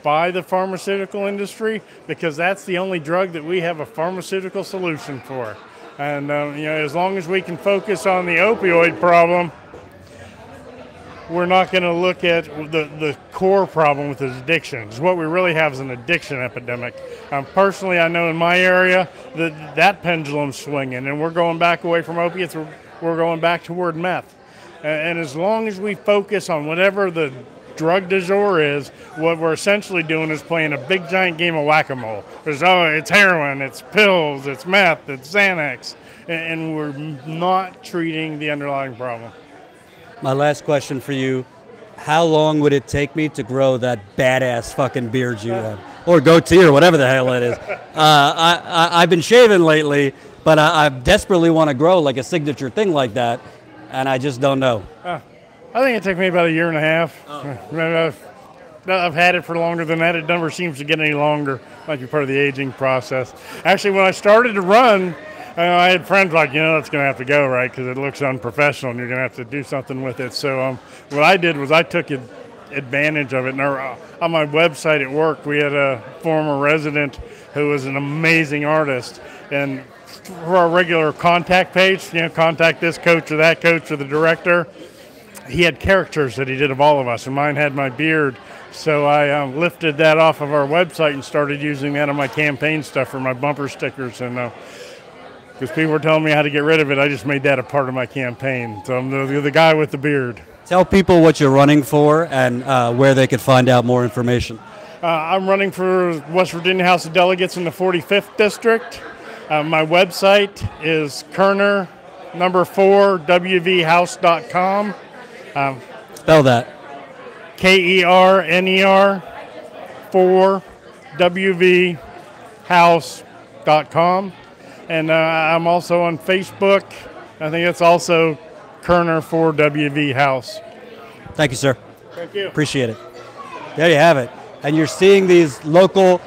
by the pharmaceutical industry, because that's the only drug that we have a pharmaceutical solution for. And as long as we can focus on the opioid problem, we're not going to look at the core problem with this addiction. Because what we really have is an addiction epidemic. Personally, I know in my area that pendulum's swinging, and we're going back away from opiates. We're going back toward meth. And as long as we focus on whatever the drug du jour is, what we're essentially doing is playing a big giant game of whack-a-mole. It's heroin, it's pills, it's meth, it's Xanax, and we're not treating the underlying problem. My last question for you, how long would it take me to grow that badass fucking beard you have? Or goatee, or whatever the hell it is. I've been shaving lately, but I desperately want to grow like a signature thing like that, and I just don't know. I think it took me about a year and a half. Oh. I've had it for longer than that. It never seems to get any longer. Might be part of the aging process. Actually, when I started to run, I had friends like, that's going to have to go, right? Because it looks unprofessional and you're going to have to do something with it. So what I did was I took advantage of it. And on my website at work, we had a former resident who was an amazing artist. And for our regular contact page, contact this coach or that coach or the director, he had characters that he did of all of us, and mine had my beard. So I lifted that off of our website and started using that on my campaign stuff for my bumper stickers. And because people were telling me how to get rid of it, I just made that a part of my campaign. So I'm the guy with the beard. Tell people what you're running for and where they could find out more information. I'm running for West Virginia House of Delegates in the 45th District. My website is Kerner4wvhouse.com. Spell that. KERNER 4wvhouse.com. And I'm also on Facebook. I think it's also Kerner 4WV House. Thank you, sir. Thank you. Appreciate it. There you have it. and you're seeing these local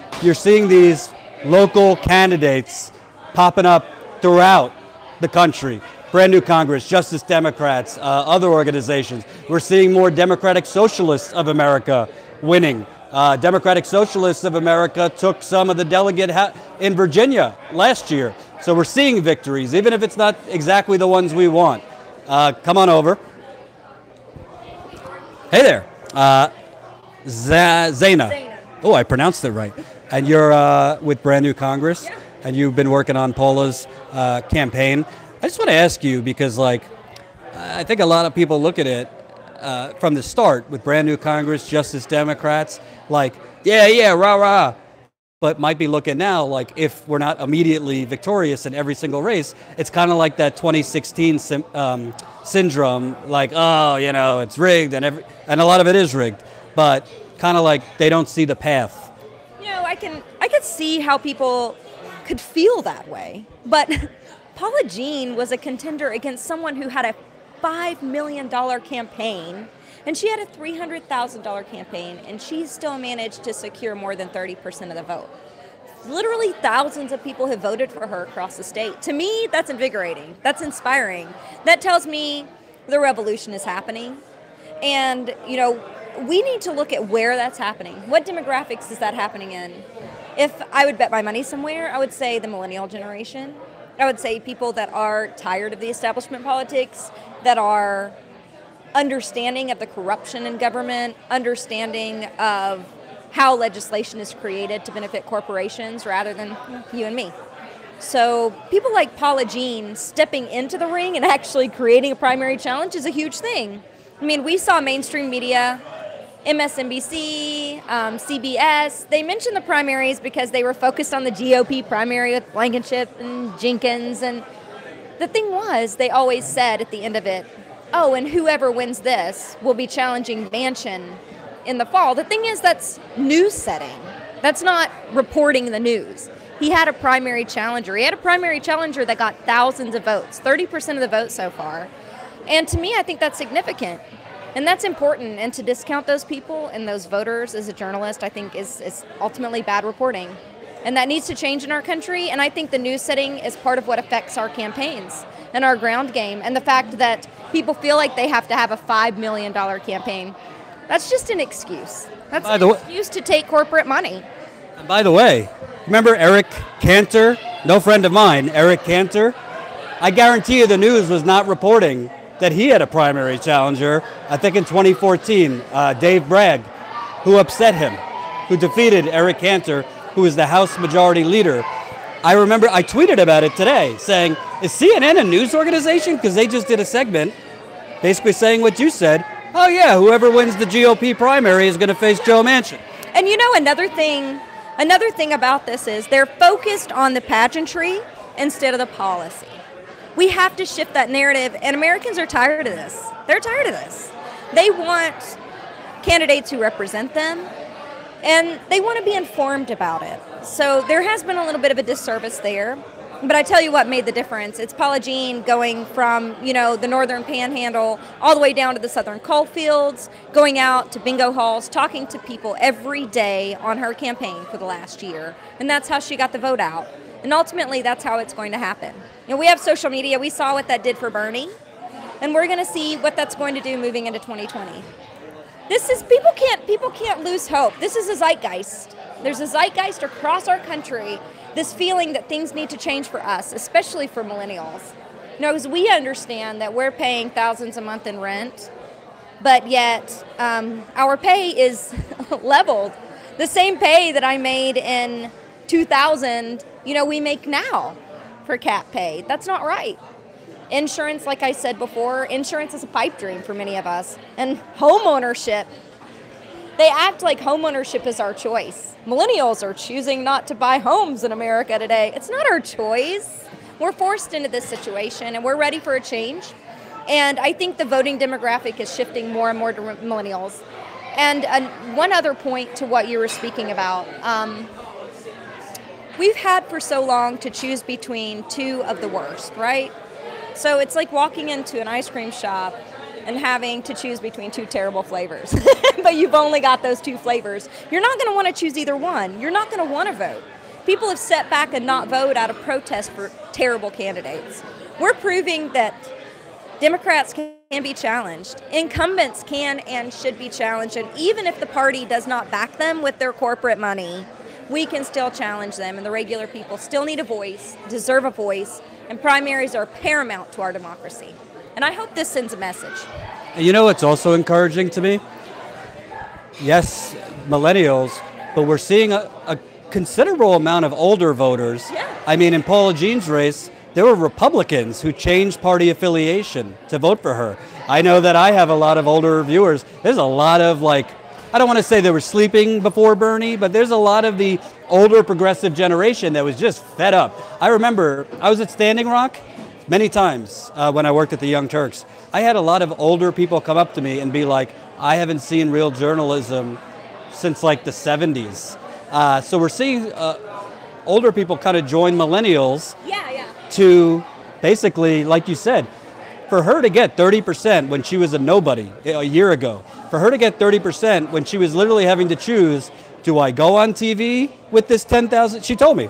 candidates popping up throughout the country. Brand New Congress, Justice Democrats, other organizations. We're seeing more Democratic Socialists of America winning. Democratic Socialists of America took some of the delegate in Virginia last year. So we're seeing victories, even if it's not exactly the ones we want. Come on over. Hey there. Zaina. Oh, I pronounced it right. And you're with Brand New Congress, yeah. And you've been working on Paula's campaign. I just want to ask you, because like, I think a lot of people look at it from the start with Brand New Congress, Justice Democrats, like, yeah, rah, rah. But might be looking now, like, if we're not immediately victorious in every single race, it's kind of like that 2016 syndrome, like, oh, you know, it's rigged, and a lot of it is rigged, but kind of like they don't see the path. You know, I could see how people could feel that way, but Paula Jean was a contender against someone who had a $5 million campaign, and she had a $300,000 campaign, and she still managed to secure more than 30% of the vote. Literally thousands of people have voted for her across the state. To me, that's invigorating. That's inspiring. That tells me the revolution is happening. And, you know, we need to look at where that's happening. What demographics is that happening in? If I would bet my money somewhere, I would say the millennial generation. I would say people that are tired of the establishment politics, that are understanding of the corruption in government, understanding of how legislation is created to benefit corporations rather than you and me. So people like Paula Jean stepping into the ring and actually creating a primary challenge is a huge thing. I mean, we saw mainstream media, MSNBC, CBS, they mentioned the primaries because they were focused on the GOP primary with Blankenship and Jenkins. And the thing was, they always said at the end of it, oh, and whoever wins this will be challenging Manchin in the fall. The thing is, that's news setting. That's not reporting the news. He had a primary challenger. He had a primary challenger that got thousands of votes, 30% of the vote so far. And to me, I think that's significant. And that's important. And to discount those people and those voters as a journalist, I think is ultimately bad reporting. And that needs to change in our country. And I think the news setting is part of what affects our campaigns and our ground game. And the fact that people feel like they have to have a $5 million campaign, that's just an excuse. That's an excuse to take corporate money. And by the way, remember Eric Cantor? No friend of mine, Eric Cantor? I guarantee you the news was not reporting that he had a primary challenger, I think in 2014, Dave Bragg, who upset him, who defeated Eric Cantor, who is the House Majority Leader. I remember I tweeted about it today, saying, is CNN a news organization? Because they just did a segment basically saying what you said. Oh yeah, whoever wins the GOP primary is going to face Joe Manchin. And you know, another thing about this is they're focused on the pageantry instead of the policy. We have to shift that narrative, and Americans are tired of this. They're tired of this. They want candidates who represent them, and they want to be informed about it. So there has been a little bit of a disservice there. But I tell you what made the difference. It's Paula Jean going from, you know, the northern panhandle all the way down to the southern coal fields, going out to bingo halls, talking to people every day on her campaign for the last year. And that's how she got the vote out. And ultimately, that's how it's going to happen. You know, we have social media. We saw what that did for Bernie. And we're going to see what that's going to do moving into 2020. This is, people can't lose hope. This is a zeitgeist. There's a zeitgeist across our country, this feeling that things need to change for us, especially for millennials. You know, because we understand that we're paying thousands a month in rent, but yet our pay is leveled. The same pay that I made in 2000, you know, we make now for cap pay. That's not right. Insurance, like I said before, insurance is a pipe dream for many of us. And homeownership, they act like homeownership is our choice. Millennials are choosing not to buy homes in America today. It's not our choice. We're forced into this situation, and we're ready for a change. And I think the voting demographic is shifting more and more to millennials. And one other point to what you were speaking about. We've had for so long to choose between two of the worst, right? So it's like walking into an ice cream shop and having to choose between 2 terrible flavors. But you've only got those 2 flavors. You're not going to want to choose either one. You're not going to want to vote. People have sat back and not vote out of protest for terrible candidates. We're proving that Democrats can be challenged. Incumbents can and should be challenged. And even if the party does not back them with their corporate money, we can still challenge them. And the regular people still need a voice, deserve a voice, and primaries are paramount to our democracy. And I hope this sends a message. You know what's also encouraging to me? Yes, millennials, but we're seeing a considerable amount of older voters. Yeah. I mean, in Paula Jean's race, there were Republicans who changed party affiliation to vote for her. I know that I have a lot of older viewers. There's a lot of, like, I don't want to say they were sleeping before Bernie, but there's a lot of the older progressive generation that was just fed up. I remember I was at Standing Rock many times when I worked at the Young Turks. I had a lot of older people come up to me and be like, I haven't seen real journalism since like the 70s. So we're seeing older people kind of join millennials to basically, like you said, for her to get 30% when she was a nobody a year ago, for her to get 30% when she was literally having to choose, do I go on TV with this 10,000? She told me,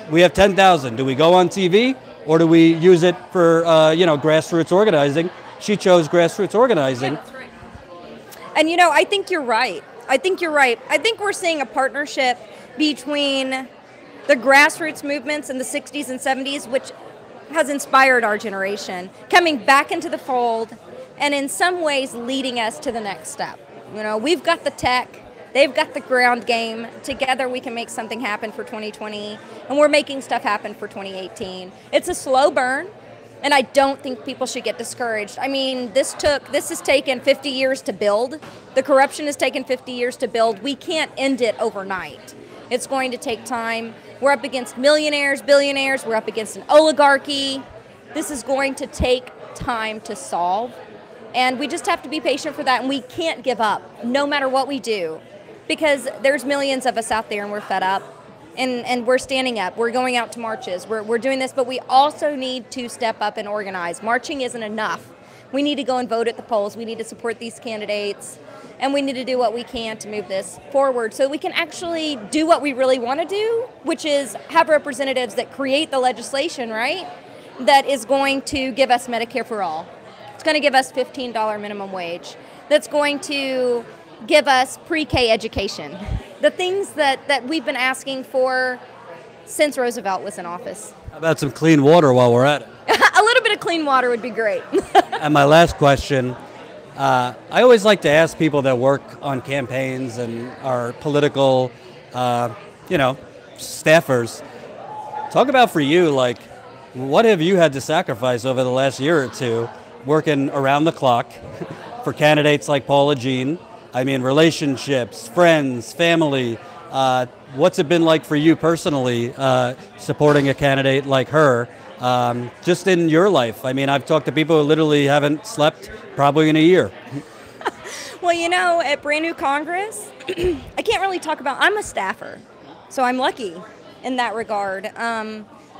we have 10,000. Do we go on TV or do we use it for, grassroots organizing? She chose grassroots organizing. Yeah, that's right. And, I think you're right. I think we're seeing a partnership between the grassroots movements in the 60s and 70s, which has inspired our generation, coming back into the fold and in some ways leading us to the next step. We've got the tech, they've got the ground game. Together we can make something happen for 2020, and we're making stuff happen for 2018. It's a slow burn, and I don't think people should get discouraged. I mean, this has taken 50 years to build. The corruption has taken 50 years to build. We can't end it overnight. It's going to take time. We're up against millionaires, billionaires. We're up against an oligarchy. This is going to take time to solve. And we just have to be patient for that. And we can't give up, no matter what we do. Because there's millions of us out there and we're fed up. And we're standing up. We're going out to marches. We're doing this. But we also need to step up and organize. Marching isn't enough. We need to go and vote at the polls. We need to support these candidates. And we need to do what we can to move this forward so we can actually do what we really want to do, which is have representatives that create the legislation, right, that is going to give us Medicare for all. It's going to give us $15 minimum wage. That's going to give us pre-K education. The things that we've been asking for since Roosevelt was in office. How about some clean water while we're at it? A little bit of clean water would be great. And my last question, I always like to ask people that work on campaigns and are political, staffers, talk about for you, like, what have you had to sacrifice over the last year or two working around the clock for candidates like Paula Jean? I mean, relationships, friends, family. What's it been like for you personally supporting a candidate like her? Just in your life. I mean, I've talked to people who literally haven't slept probably in a year. Well, at Brand New Congress, I can't really talk about, I'm a staffer, so I'm lucky in that regard.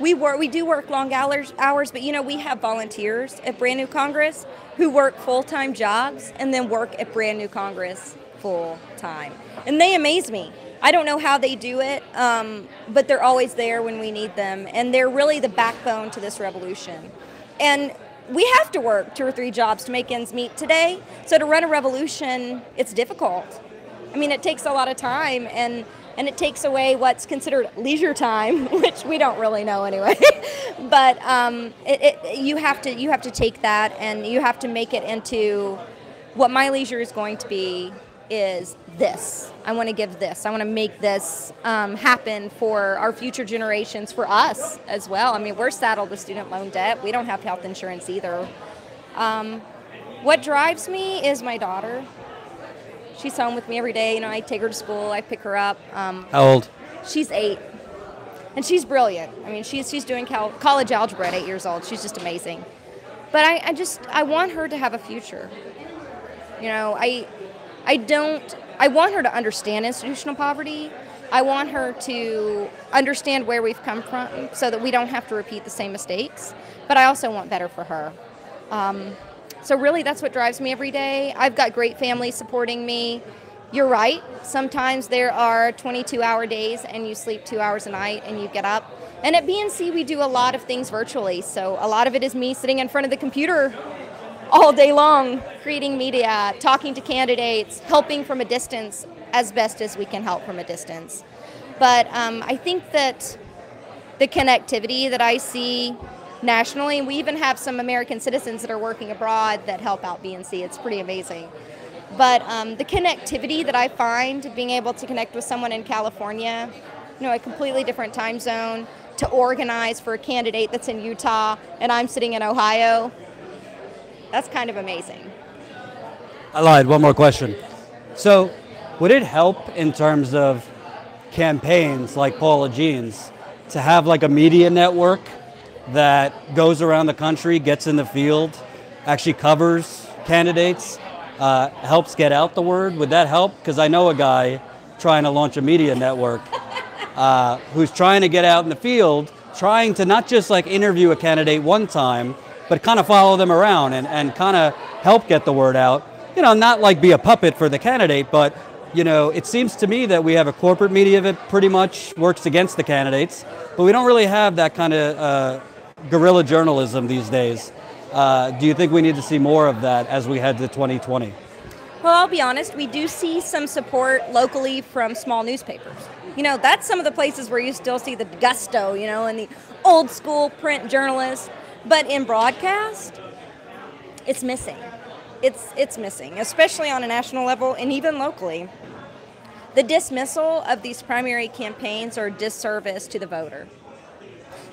We do work long hours, but we have volunteers at Brand New Congress who work full-time jobs and then work at Brand New Congress full-time. And they amaze me. I don't know how they do it, but they're always there when we need them. And they're really the backbone to this revolution. And we have to work 2 or 3 jobs to make ends meet today. So to run a revolution, it's difficult. I mean, it takes a lot of time, and it takes away what's considered leisure time, which we don't really know anyway. But you have to take that, and you have to make it into what my leisure is going to be is this. I want to give this. I want to make this happen for our future generations, for us as well. I mean, we're saddled with student loan debt. We don't have health insurance either. What drives me is my daughter. She's home with me every day. I take her to school. I pick her up. How old? She's 8. And she's brilliant. I mean, she's doing college algebra at 8 years old. She's just amazing. But I want her to have a future. I want her to understand institutional poverty. I want her to understand where we've come from so that we don't have to repeat the same mistakes. But I also want better for her. So really that's what drives me every day. I've got great family supporting me. You're right. Sometimes there are 22-hour days and you sleep 2 hours a night and you get up. And at BNC, we do a lot of things virtually. So a lot of it is me sitting in front of the computer all day long, creating media, talking to candidates, helping from a distance as best as we can help from a distance. But I think that the connectivity that I see nationally, we even have some American citizens that are working abroad that help out BNC. It's pretty amazing. But the connectivity that I find, being able to connect with someone in California, a completely different time zone, to organize for a candidate that's in Utah and I'm sitting in Ohio, that's kind of amazing. I lied, one more question. So would it help in terms of campaigns like Paula Jean's to have like a media network that goes around the country, gets in the field, actually covers candidates, helps get out the word? Would that help? Because I know a guy trying to launch a media network who's trying to get out in the field, trying to not just like interview a candidate one time, but kind of follow them around and kind of help get the word out. Not like be a puppet for the candidate, but it seems to me that we have a corporate media that pretty much works against the candidates, but we don't really have that kind of guerrilla journalism these days. Do you think we need to see more of that as we head to 2020? Well, I'll be honest, we do see some support locally from small newspapers. That's some of the places where you still see the gusto, and the old school print journalists. But in broadcast, it's missing. It's missing, especially on a national level and even locally. The dismissal of these primary campaigns are a disservice to the voter.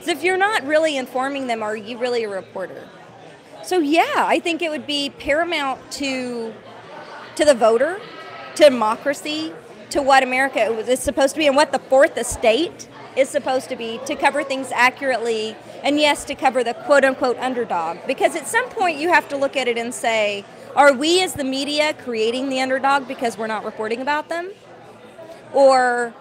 So if you're not really informing them, are you really a reporter? So yeah, I think it would be paramount to the voter, to democracy, to what America is supposed to be and what the fourth estate is supposed to be, to cover things accurately, and yes, to cover the quote-unquote underdog. Because at some point you have to look at it and say, are we as the media creating the underdog because we're not reporting about them? Or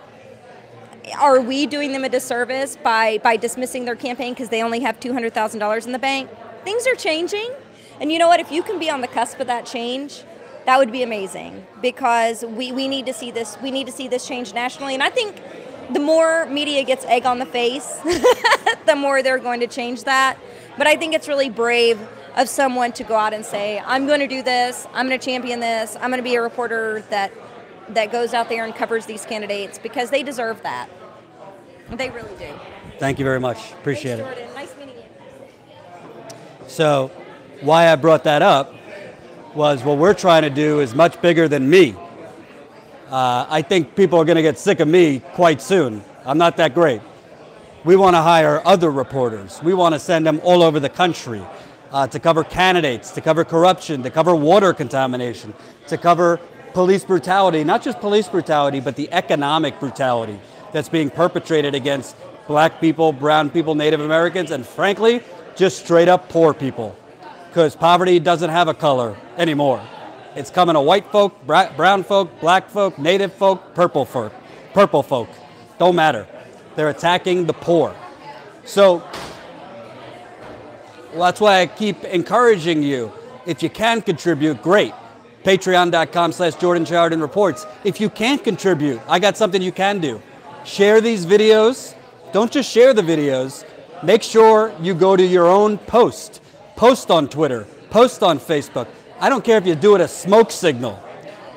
are we doing them a disservice by dismissing their campaign because they only have $200,000 in the bank? Things are changing, and you know what? If you can be on the cusp of that change, that would be amazing, because we need to see this. We need to see this change nationally, and I think the more media gets egg on the face, the more they're going to change that. But I think it's really brave of someone to go out and say, I'm going to do this, I'm going to champion this, I'm going to be a reporter that goes out there and covers these candidates, because they deserve that. They really do. Thank you very much. Appreciate Thanks, it. Jordan. Nice meeting you. So why I brought that up was what we're trying to do is much bigger than me. I think people are going to get sick of me quite soon. I'm not that great. We want to hire other reporters. We want to send them all over the country to cover candidates, to cover corruption, to cover water contamination, to cover police brutality, not just police brutality, but the economic brutality that's being perpetrated against black people, brown people, Native Americans, and frankly, just straight up poor people. Because poverty doesn't have a color anymore. It's coming to white folk, brown folk, black folk, native folk, purple folk. Don't matter. They're attacking the poor. So that's why I keep encouraging you. If you can contribute, great. Patreon.com/Jordan Sheridan Reports. If you can't contribute, I got something you can do. Share these videos. Don't just share the videos. Make sure you go to your own post. Post on Twitter. Post on Facebook. I don't care if you do it a smoke signal.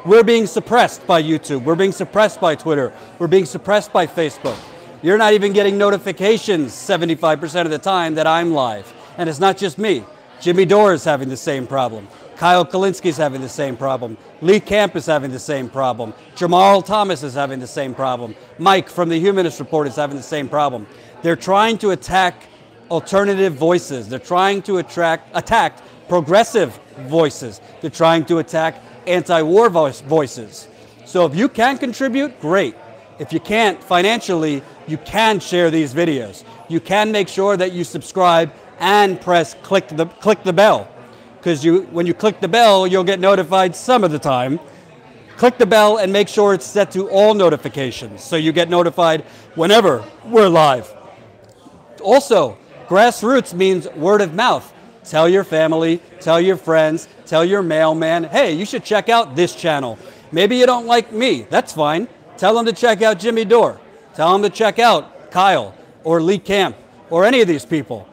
We're being suppressed by YouTube. We're being suppressed by Twitter. We're being suppressed by Facebook. You're not even getting notifications 75% of the time that I'm live. And it's not just me. Jimmy Dore is having the same problem. Kyle Kalinske is having the same problem. Lee Camp is having the same problem. Jamal Thomas is having the same problem. Mike from the Humanist Report is having the same problem. They're trying to attack alternative voices. They're trying to attack progressive voices. They're trying to attack anti-war voices. So if you can contribute, great. If you can't financially, you can share these videos. You can make sure that you subscribe and click the bell. Because when you click the bell, you'll get notified some of the time. Click the bell and make sure it's set to all notifications so you get notified whenever we're live. Also, grassroots means word of mouth. Tell your family, tell your friends, tell your mailman, hey, you should check out this channel. Maybe you don't like me. That's fine. Tell them to check out Jimmy Dore. Tell them to check out Kyle or Lee Camp or any of these people.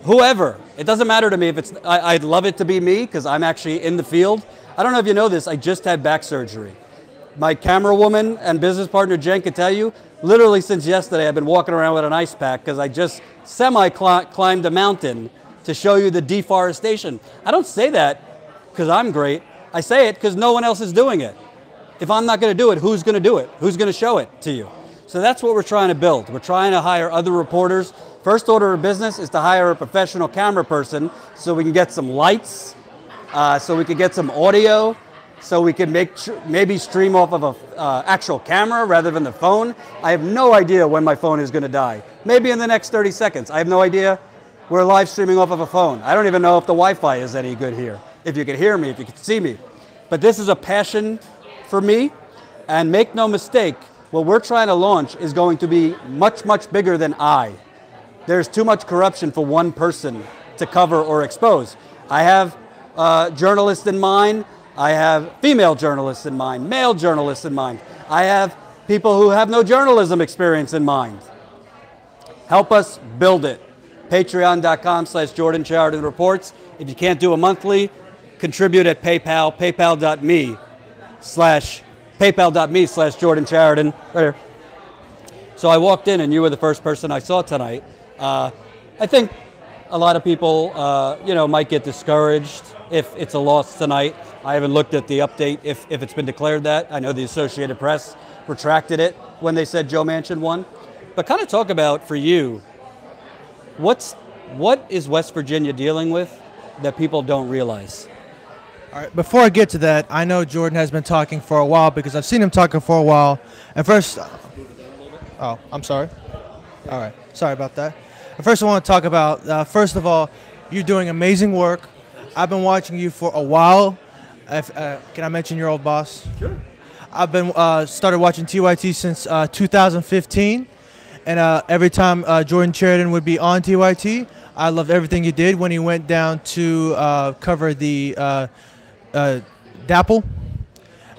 Whoever. It doesn't matter to me if it's, I'd love it to be me because I'm actually in the field. I don't know if you know this, I just had back surgery. My camera woman and business partner Jen could tell you, literally since yesterday I've been walking around with an ice pack because I just semi-climbed a mountain to show you the deforestation. I don't say that because I'm great. I say it because no one else is doing it. If I'm not going to do it, who's going to do it? Who's going to show it to you? So that's what we're trying to build. We're trying to hire other reporters. First order of business is to hire a professional camera person so we can get some lights, so we can get some audio, so we can maybe stream off of an actual camera rather than the phone. I have no idea when my phone is going to die. Maybe in the next 30 seconds. I have no idea. We're live streaming off of a phone. I don't even know if the Wi-Fi is any good here, if you can hear me, if you can see me. But this is a passion for me, and make no mistake, what we're trying to launch is going to be much, much bigger than I. There's too much corruption for one person to cover or expose. I have journalists in mind. I have female journalists in mind, male journalists in mind. I have people who have no journalism experience in mind. Help us build it. Patreon.com/Jordan Sheridan Reports. If you can't do a monthly, contribute at PayPal, paypal.me/Jordan Sheridan. Right here. So I walked in and you were the first person I saw tonight. I think a lot of people, might get discouraged if it's a loss tonight. I haven't looked at the update if it's been declared that. I know the Associated Press retracted it when they said Joe Manchin won. But kind of talk about, for you, what is West Virginia dealing with that people don't realize? All right, before I get to that, I know Jordan has been talking for a while because I've seen him talking for a while. And first, oh, I'm sorry. All right, sorry about that. First, I want to talk about, first of all, you're doing amazing work. I've been watching you for a while. Can I mention your old boss? Sure. I've been started watching TYT since 2015. And every time Jordan Sheridan would be on TYT, I loved everything he did. When he went down to cover the DAPL,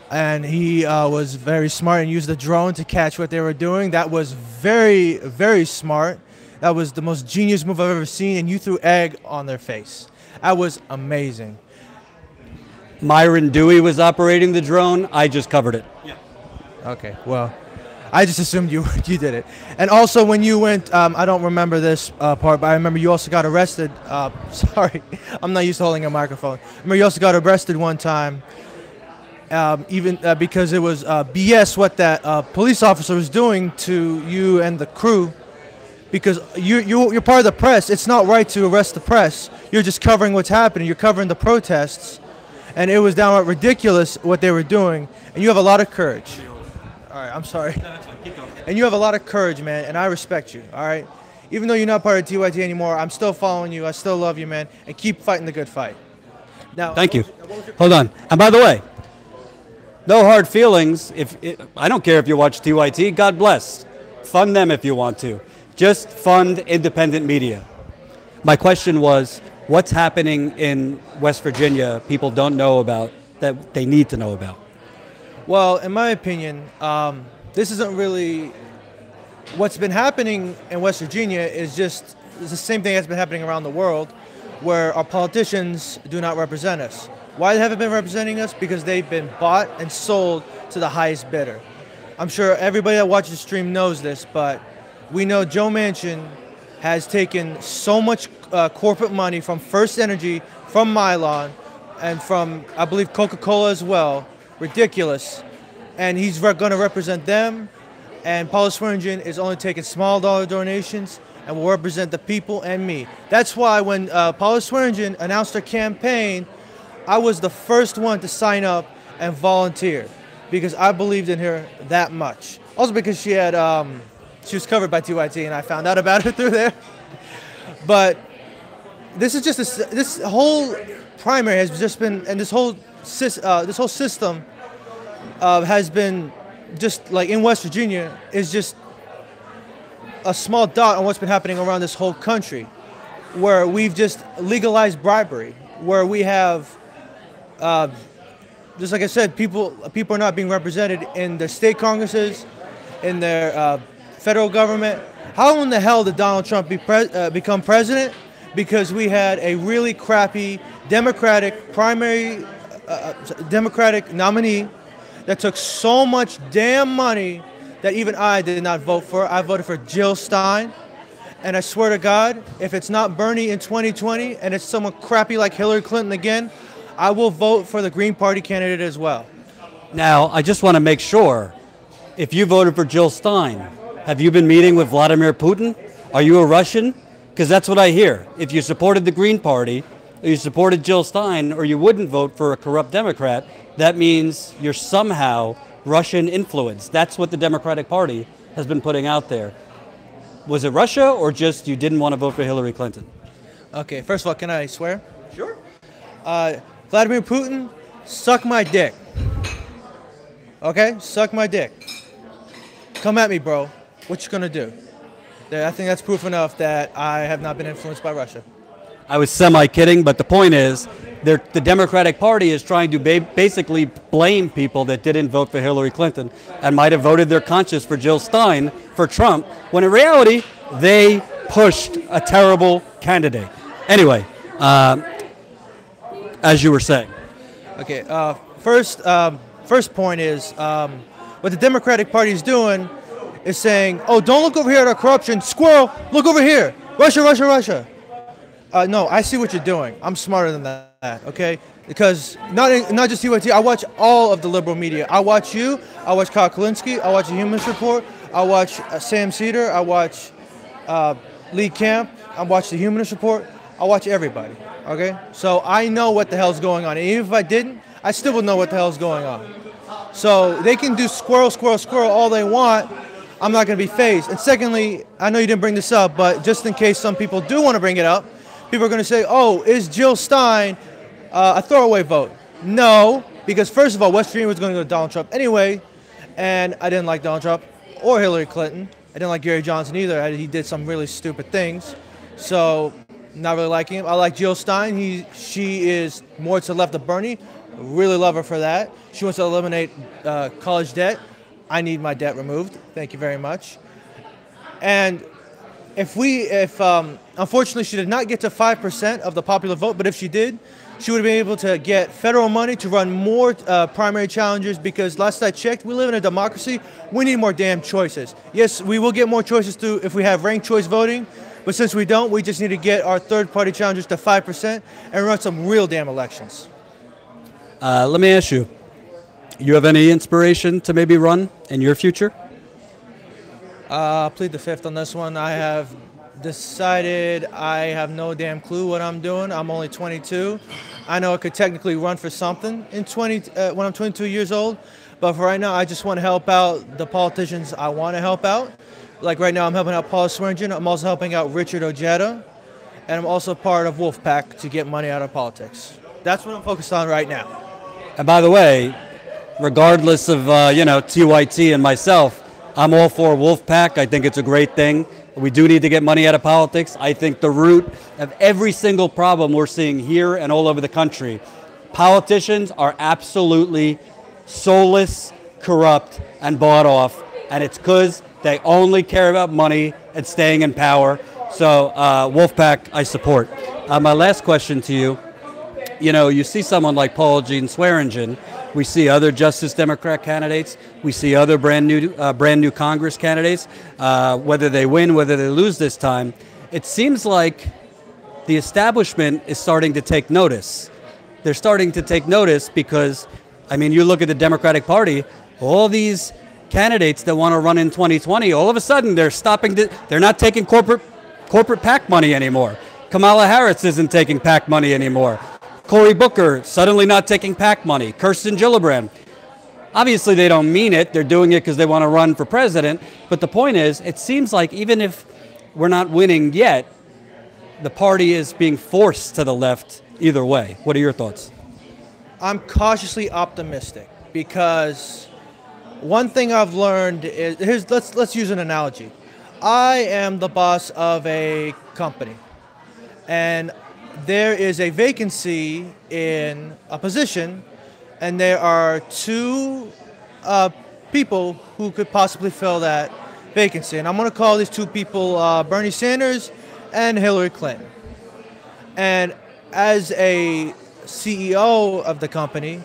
and he was very smart and used the drone to catch what they were doing. That was very, very smart. That was the most genius move I've ever seen, and you threw egg on their face. That was amazing. Myron Dewey was operating the drone. I just covered it. Yeah. Okay, well, I just assumed you did it. And also when you went, I don't remember this part, but I remember you also got arrested. Sorry, I'm not used to holding a microphone. I remember you also got arrested one time, because it was BS what that police officer was doing to you and the crew. Because you're part of the press. It's not right to arrest the press. You're just covering what's happening. You're covering the protests. And it was downright ridiculous what they were doing. And you have a lot of courage. All right, I'm sorry. No, that's fine. Keep going. And you have a lot of courage, man, and I respect you, all right? Even though you're not part of TYT anymore, I'm still following you. I still love you, man, and keep fighting the good fight. Now, thank you. Hold on. And by the way, no hard feelings. I don't care if you watch TYT. God bless. Fund them if you want to. Just fund independent media. My question was, what's happening in West Virginia people don't know about that they need to know about? Well, in my opinion, this isn't really what's been happening in West Virginia is just the same thing that's been happening around the world, where our politicians do not represent us. Why they haven't been representing us? Because they've been bought and sold to the highest bidder. I'm sure everybody that watches the stream knows this, but we know Joe Manchin has taken so much corporate money from First Energy, from Mylon, and from, I believe, Coca-Cola as well. Ridiculous. And he's going to represent them. And Paula Swearengen is only taking small dollar donations and will represent the people and me. That's why when Paula Swearengen announced her campaign, I was the first one to sign up and volunteer because I believed in her that much. Also because she had, she was covered by TYT and I found out about it through there. But this is just this whole primary has just been, and this whole system has been just like in West Virginia is just a small dot on what's been happening around this whole country. where we've just legalized bribery, where we have, just like I said, people are not being represented in the state congresses, in their federal government. How in the hell did Donald Trump become president? Because we had a really crappy Democratic Democratic nominee that took so much damn money that even I did not vote for. I voted for Jill Stein. And I swear to God, if it's not Bernie in 2020 and it's someone crappy like Hillary Clinton again, I will vote for the Green Party candidate as well. Now, I just want to make sure, if you voted for Jill Stein, have you been meeting with Vladimir Putin? Are you a Russian? Because that's what I hear. If you supported the Green Party, or you supported Jill Stein, or you wouldn't vote for a corrupt Democrat, that means you're somehow Russian influenced. That's what the Democratic Party has been putting out there. Was it Russia, or just you didn't want to vote for Hillary Clinton? Okay, first of all, can I swear? Sure. Vladimir Putin, suck my dick. Okay, suck my dick. Come at me, bro. What you gonna do? I think that's proof enough that I have not been influenced by Russia. I was semi-kidding, but the point is, the Democratic Party is trying to basically blame people that didn't vote for Hillary Clinton and might have voted their conscience for Jill Stein for Trump, when in reality, they pushed a terrible candidate. Anyway, as you were saying. Okay, first point is, what the Democratic Party is doing is saying, oh, don't look over here at our corruption. Squirrel, look over here. Russia, Russia, Russia. No, I see what you're doing. I'm smarter than that, okay? Because not just TYT, I watch all of the liberal media. I watch you, I watch Kyle Kulinski, I watch the Humanist Report, I watch Sam Cedar, I watch Lee Camp, I watch the Humanist Report, I watch everybody, okay? So I know what the hell's going on. And even if I didn't, I still would know what the hell's going on. So they can do squirrel, squirrel, squirrel all they want. I'm not going to be phased. And secondly, I know you didn't bring this up, but just in case some people do want to bring it up, people are going to say, oh, is Jill Stein a throwaway vote? No, because first of all, West Virginia was going to go to Donald Trump anyway, and I didn't like Donald Trump or Hillary Clinton. I didn't like Gary Johnson either. He did some really stupid things. So, not really liking him. I like Jill Stein. She is more to the left of Bernie. Really love her for that. She wants to eliminate college debt. I need my debt removed. Thank you very much. And if unfortunately she did not get to 5% of the popular vote, but if she did, she would have been able to get federal money to run more primary challengers, because last I checked, we live in a democracy. We need more damn choices. Yes, we will get more choices through if we have ranked choice voting, but since we don't, we just need to get our third-party challengers to 5% and run some real damn elections. Let me ask you, you have any inspiration to maybe run in your future? I'll plead the fifth on this one. I have decided I have no damn clue what I'm doing. I'm only 22. I know I could technically run for something when I'm 22 years old, but for right now, I just want to help out the politicians I want to help out. Like right now, I'm helping out Paula Swearengen. I'm also helping out Richard Ojeda, and I'm also part of Wolfpack to get money out of politics. That's what I'm focused on right now. And by the way, regardless of TYT and myself, I'm all for Wolfpack. I think it's a great thing. We do need to get money out of politics. I think the root of every single problem we're seeing here and all over the country, politicians are absolutely soulless, corrupt, and bought off. And it's because they only care about money and staying in power. So Wolfpack, I support. My last question to you, you see someone like Paula Jean Swearengen. We see other Justice Democrat candidates. We see other brand new Congress candidates. Whether they win, whether they lose this time, it seems like the establishment is starting to take notice. They're starting to take notice because, you look at the Democratic Party, all these candidates that want to run in 2020, all of a sudden they're not taking corporate PAC money anymore. Kamala Harris isn't taking PAC money anymore. Cory Booker suddenly not taking PAC money. Kirsten Gillibrand. Obviously, they don't mean it. They're doing it because they want to run for president. But the point is, it seems like even if we're not winning yet, the party is being forced to the left either way. What are your thoughts? I'm cautiously optimistic because one thing I've learned is, let's use an analogy. I am the boss of a company. and there is a vacancy in a position, and there are two people who could possibly fill that vacancy. And I'm going to call these two people Bernie Sanders and Hillary Clinton. And as a CEO of the company,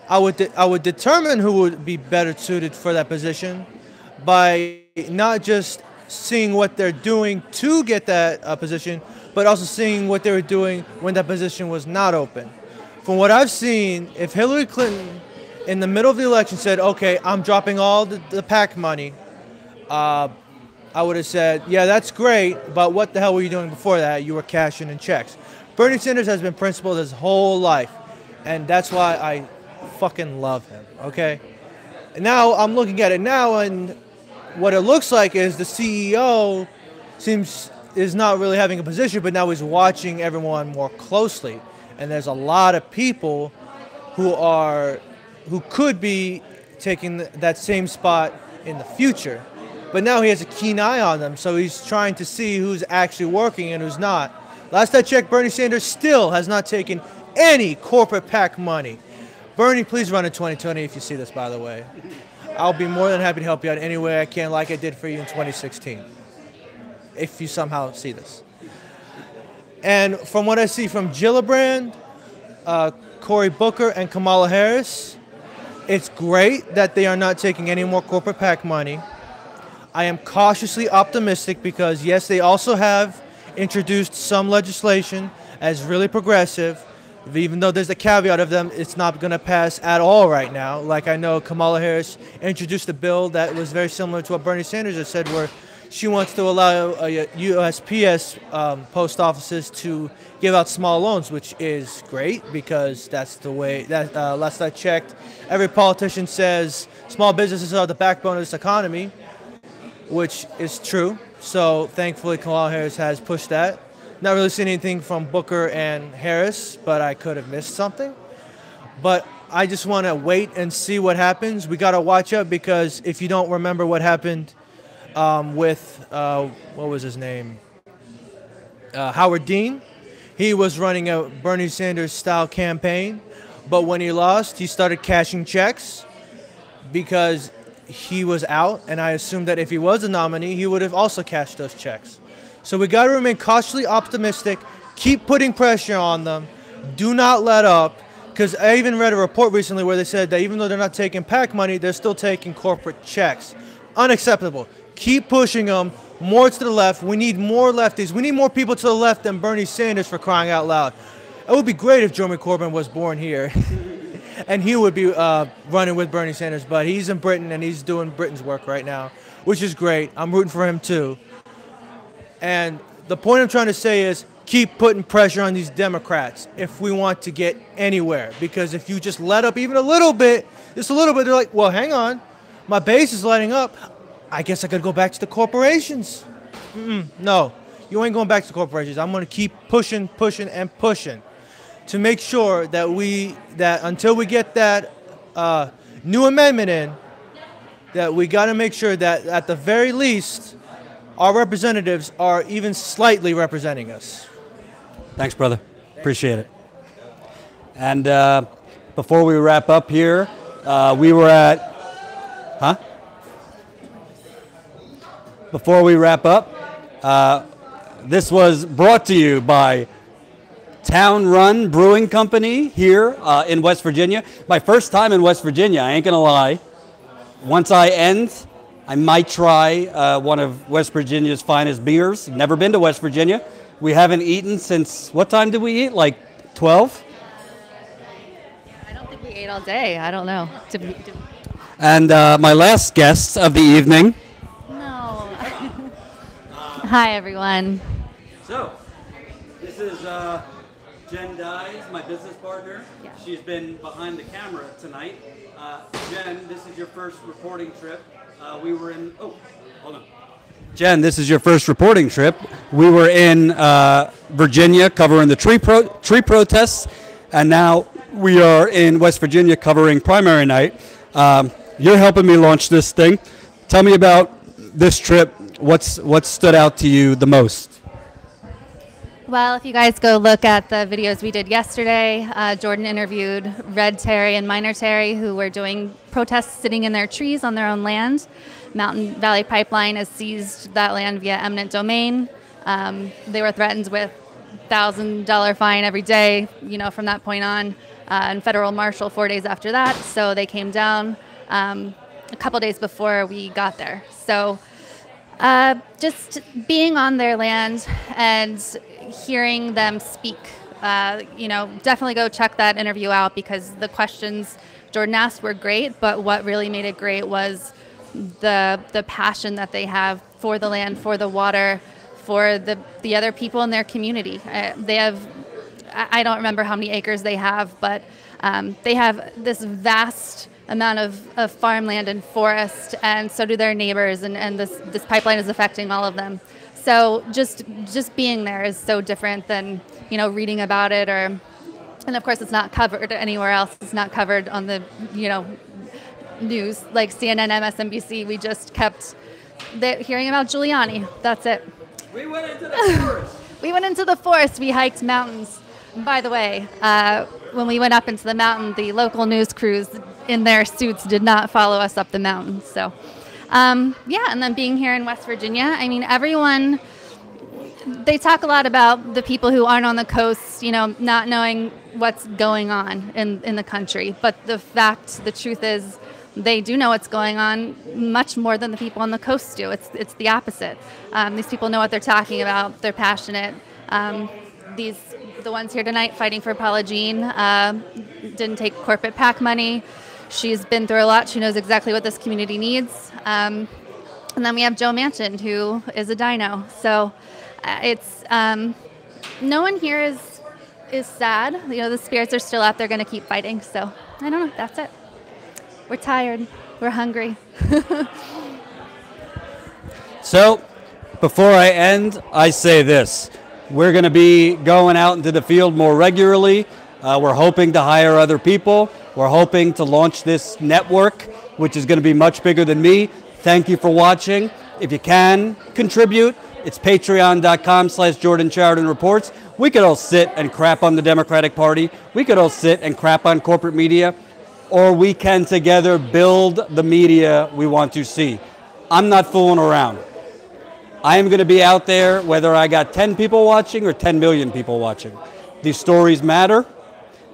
I would determine who would be better suited for that position by not just seeing what they're doing to get that position, but also seeing what they were doing when that position was not open. From what I've seen, if Hillary Clinton in the middle of the election said, okay, I'm dropping all the PAC money, I would have said, yeah, that's great, but what the hell were you doing before that? You were cashing in checks. Bernie Sanders has been principled his whole life, and that's why I fucking love him, okay? And now I'm looking at it now, and what it looks like is the CEO is not really having a position, but now he's watching everyone more closely. And there's a lot of people who could be taking that same spot in the future. But now he has a keen eye on them, so he's trying to see who's actually working and who's not. Last I checked, Bernie Sanders still has not taken any corporate PAC money. Bernie, please run in 2020 if you see this, by the way. I'll be more than happy to help you out any way I can, like I did for you in 2016, if you somehow see this. And from what I see from Gillibrand, Cory Booker, and Kamala Harris, it's great that they are not taking any more corporate PAC money. I am cautiously optimistic because, yes, they also have introduced some legislation as really progressive, even though there's a caveat of them, it's not going to pass at all right now. Like I know Kamala Harris introduced a bill that was very similar to what Bernie Sanders has said, where she wants to allow USPS post offices to give out small loans, which is great because that's the way that last I checked, every politician says small businesses are the backbone of this economy, which is true. So thankfully Kamala Harris has pushed that. Not really seen anything from Booker and Harris, but I could have missed something. But I just want to wait and see what happens. We got to watch out because if you don't remember what happened with, what was his name? Howard Dean. He was running a Bernie Sanders style campaign, but when he lost, he started cashing checks because he was out, and I assumed that if he was a nominee, he would have also cashed those checks. So we got to remain cautiously optimistic, keep putting pressure on them, do not let up, because I even read a report recently where they said that even though they're not taking PAC money, they're still taking corporate checks. Unacceptable. Keep pushing them more to the left. We need more lefties. We need more people to the left than Bernie Sanders, for crying out loud. It would be great if Jeremy Corbyn was born here. And he would be running with Bernie Sanders, but he's in Britain and he's doing Britain's work right now, which is great. I'm rooting for him too. And the point I'm trying to say is keep putting pressure on these Democrats if we want to get anywhere. Because if you just let up even a little bit, just a little bit, they're like, well, hang on. My base is letting up. I guess I could go back to the corporations. No, you ain't going back to the corporations. I'm going to keep pushing, and pushing to make sure that until we get that new amendment in, that we got to make sure that at the very least, our representatives are even slightly representing us. Thanks, brother. Appreciate it. And before we wrap up here, we were at, Before we wrap up, this was brought to you by Town Run Brewing Company here in West Virginia. My first time in West Virginia, I ain't gonna lie. Once I end, I might try one of West Virginia's finest beers. Never been to West Virginia. We haven't eaten since, what time did we eat? Like 12? I don't think we ate all day. I don't know. And my last guest of the evening. No. Hi, everyone. So, this is Jen Dyes, my business partner. Yeah. She's been behind the camera tonight. Jen, this is your first reporting trip. We were in, hold on. Jen, this is your first reporting trip. We were in Virginia covering the tree protests, and now we are in West Virginia covering primary night. You're helping me launch this thing. Tell me about this trip. What stood out to you the most? Well, if you guys go look at the videos we did yesterday, Jordan interviewed Red Terry and Minor Terry, who were doing protests sitting in their trees on their own land. Mountain Valley Pipeline has seized that land via eminent domain. They were threatened with $1,000 fine every day, from that point on, and federal marshal 4 days after that. So they came down a couple days before we got there. So just being on their land and hearing them speak, definitely go check that interview out, because the questions Jordan asked were great, but what really made it great was the passion that they have for the land, for the water, for the other people in their community. They have, I don't remember how many acres they have, but they have this vast amount of farmland and forest, and so do their neighbors, and this pipeline is affecting all of them. So just being there is so different than reading about it, and of course it's not covered anywhere else. It's not covered on the news like CNN, MSNBC. We just kept hearing about Giuliani. That's it. We went into the forest. We went into the forest. We hiked mountains. And by the way, when we went up into the mountain, the local news crews in their suits did not follow us up the mountain. So, and then being here in West Virginia, I mean, everyone, they talk a lot about the people who aren't on the coast, not knowing what's going on in the country. But the truth is, they do know what's going on much more than the people on the coast do. It's the opposite. These people know what they're talking about. They're passionate. The ones here tonight fighting for Paula Jean didn't take corporate PAC money. She's been through a lot. She knows exactly what this community needs. And then we have Joe Manchin, who is a dino. So it's no one here is sad. The spirits are still out there, going to keep fighting. So I don't know. That's it. We're tired. We're hungry. So, before I end, I say this. We're going to be going out into the field more regularly. We're hoping to hire other people. We're hoping to launch this network, which is going to be much bigger than me. Thank you for watching. If you can contribute, it's patreon.com/Jordan Sheridan Reports. We could all sit and crap on the Democratic Party. We could all sit and crap on corporate media. Or we can together build the media we want to see. I'm not fooling around. I am going to be out there whether I got 10 people watching or 10 million people watching. These stories matter.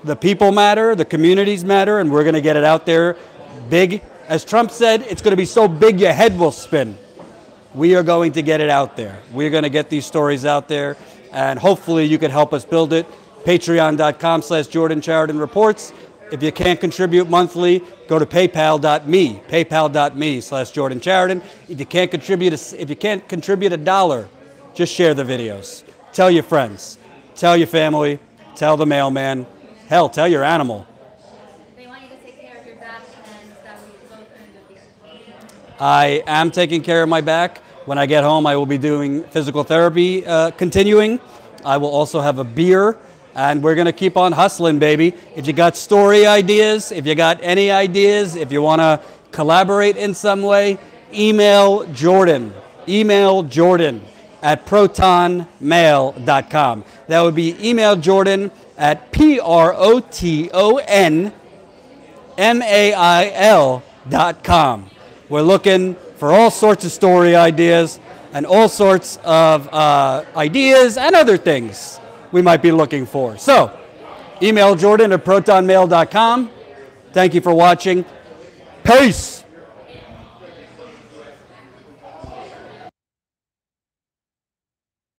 The people matter. The communities matter. And we're going to get it out there big. As Trump said, it's going to be so big your head will spin. We are going to get it out there. We're going to get these stories out there. And hopefully you can help us build it. Patreon.com/Jordan Sheridan Reports. If you can't contribute monthly, go to paypal.me/Jordan Sheridan. If you can't contribute $1, just share the videos. Tell your friends, tell your family, tell the mailman, hell, tell your animal. They want you to take care of your back, and that we both earned a beer. I am taking care of my back. When I get home, I will be doing physical therapy, continuing. I will also have a beer. And we're going to keep on hustling, baby. If you got story ideas, if you got any ideas, if you want to collaborate in some way, email Jordan. Email Jordan at protonmail.com. That would be email Jordan at protonmail.com. We're looking for all sorts of story ideas and all sorts of ideas and other things we might be looking for. So, email Jordan at protonmail.com. Thank you for watching. Peace!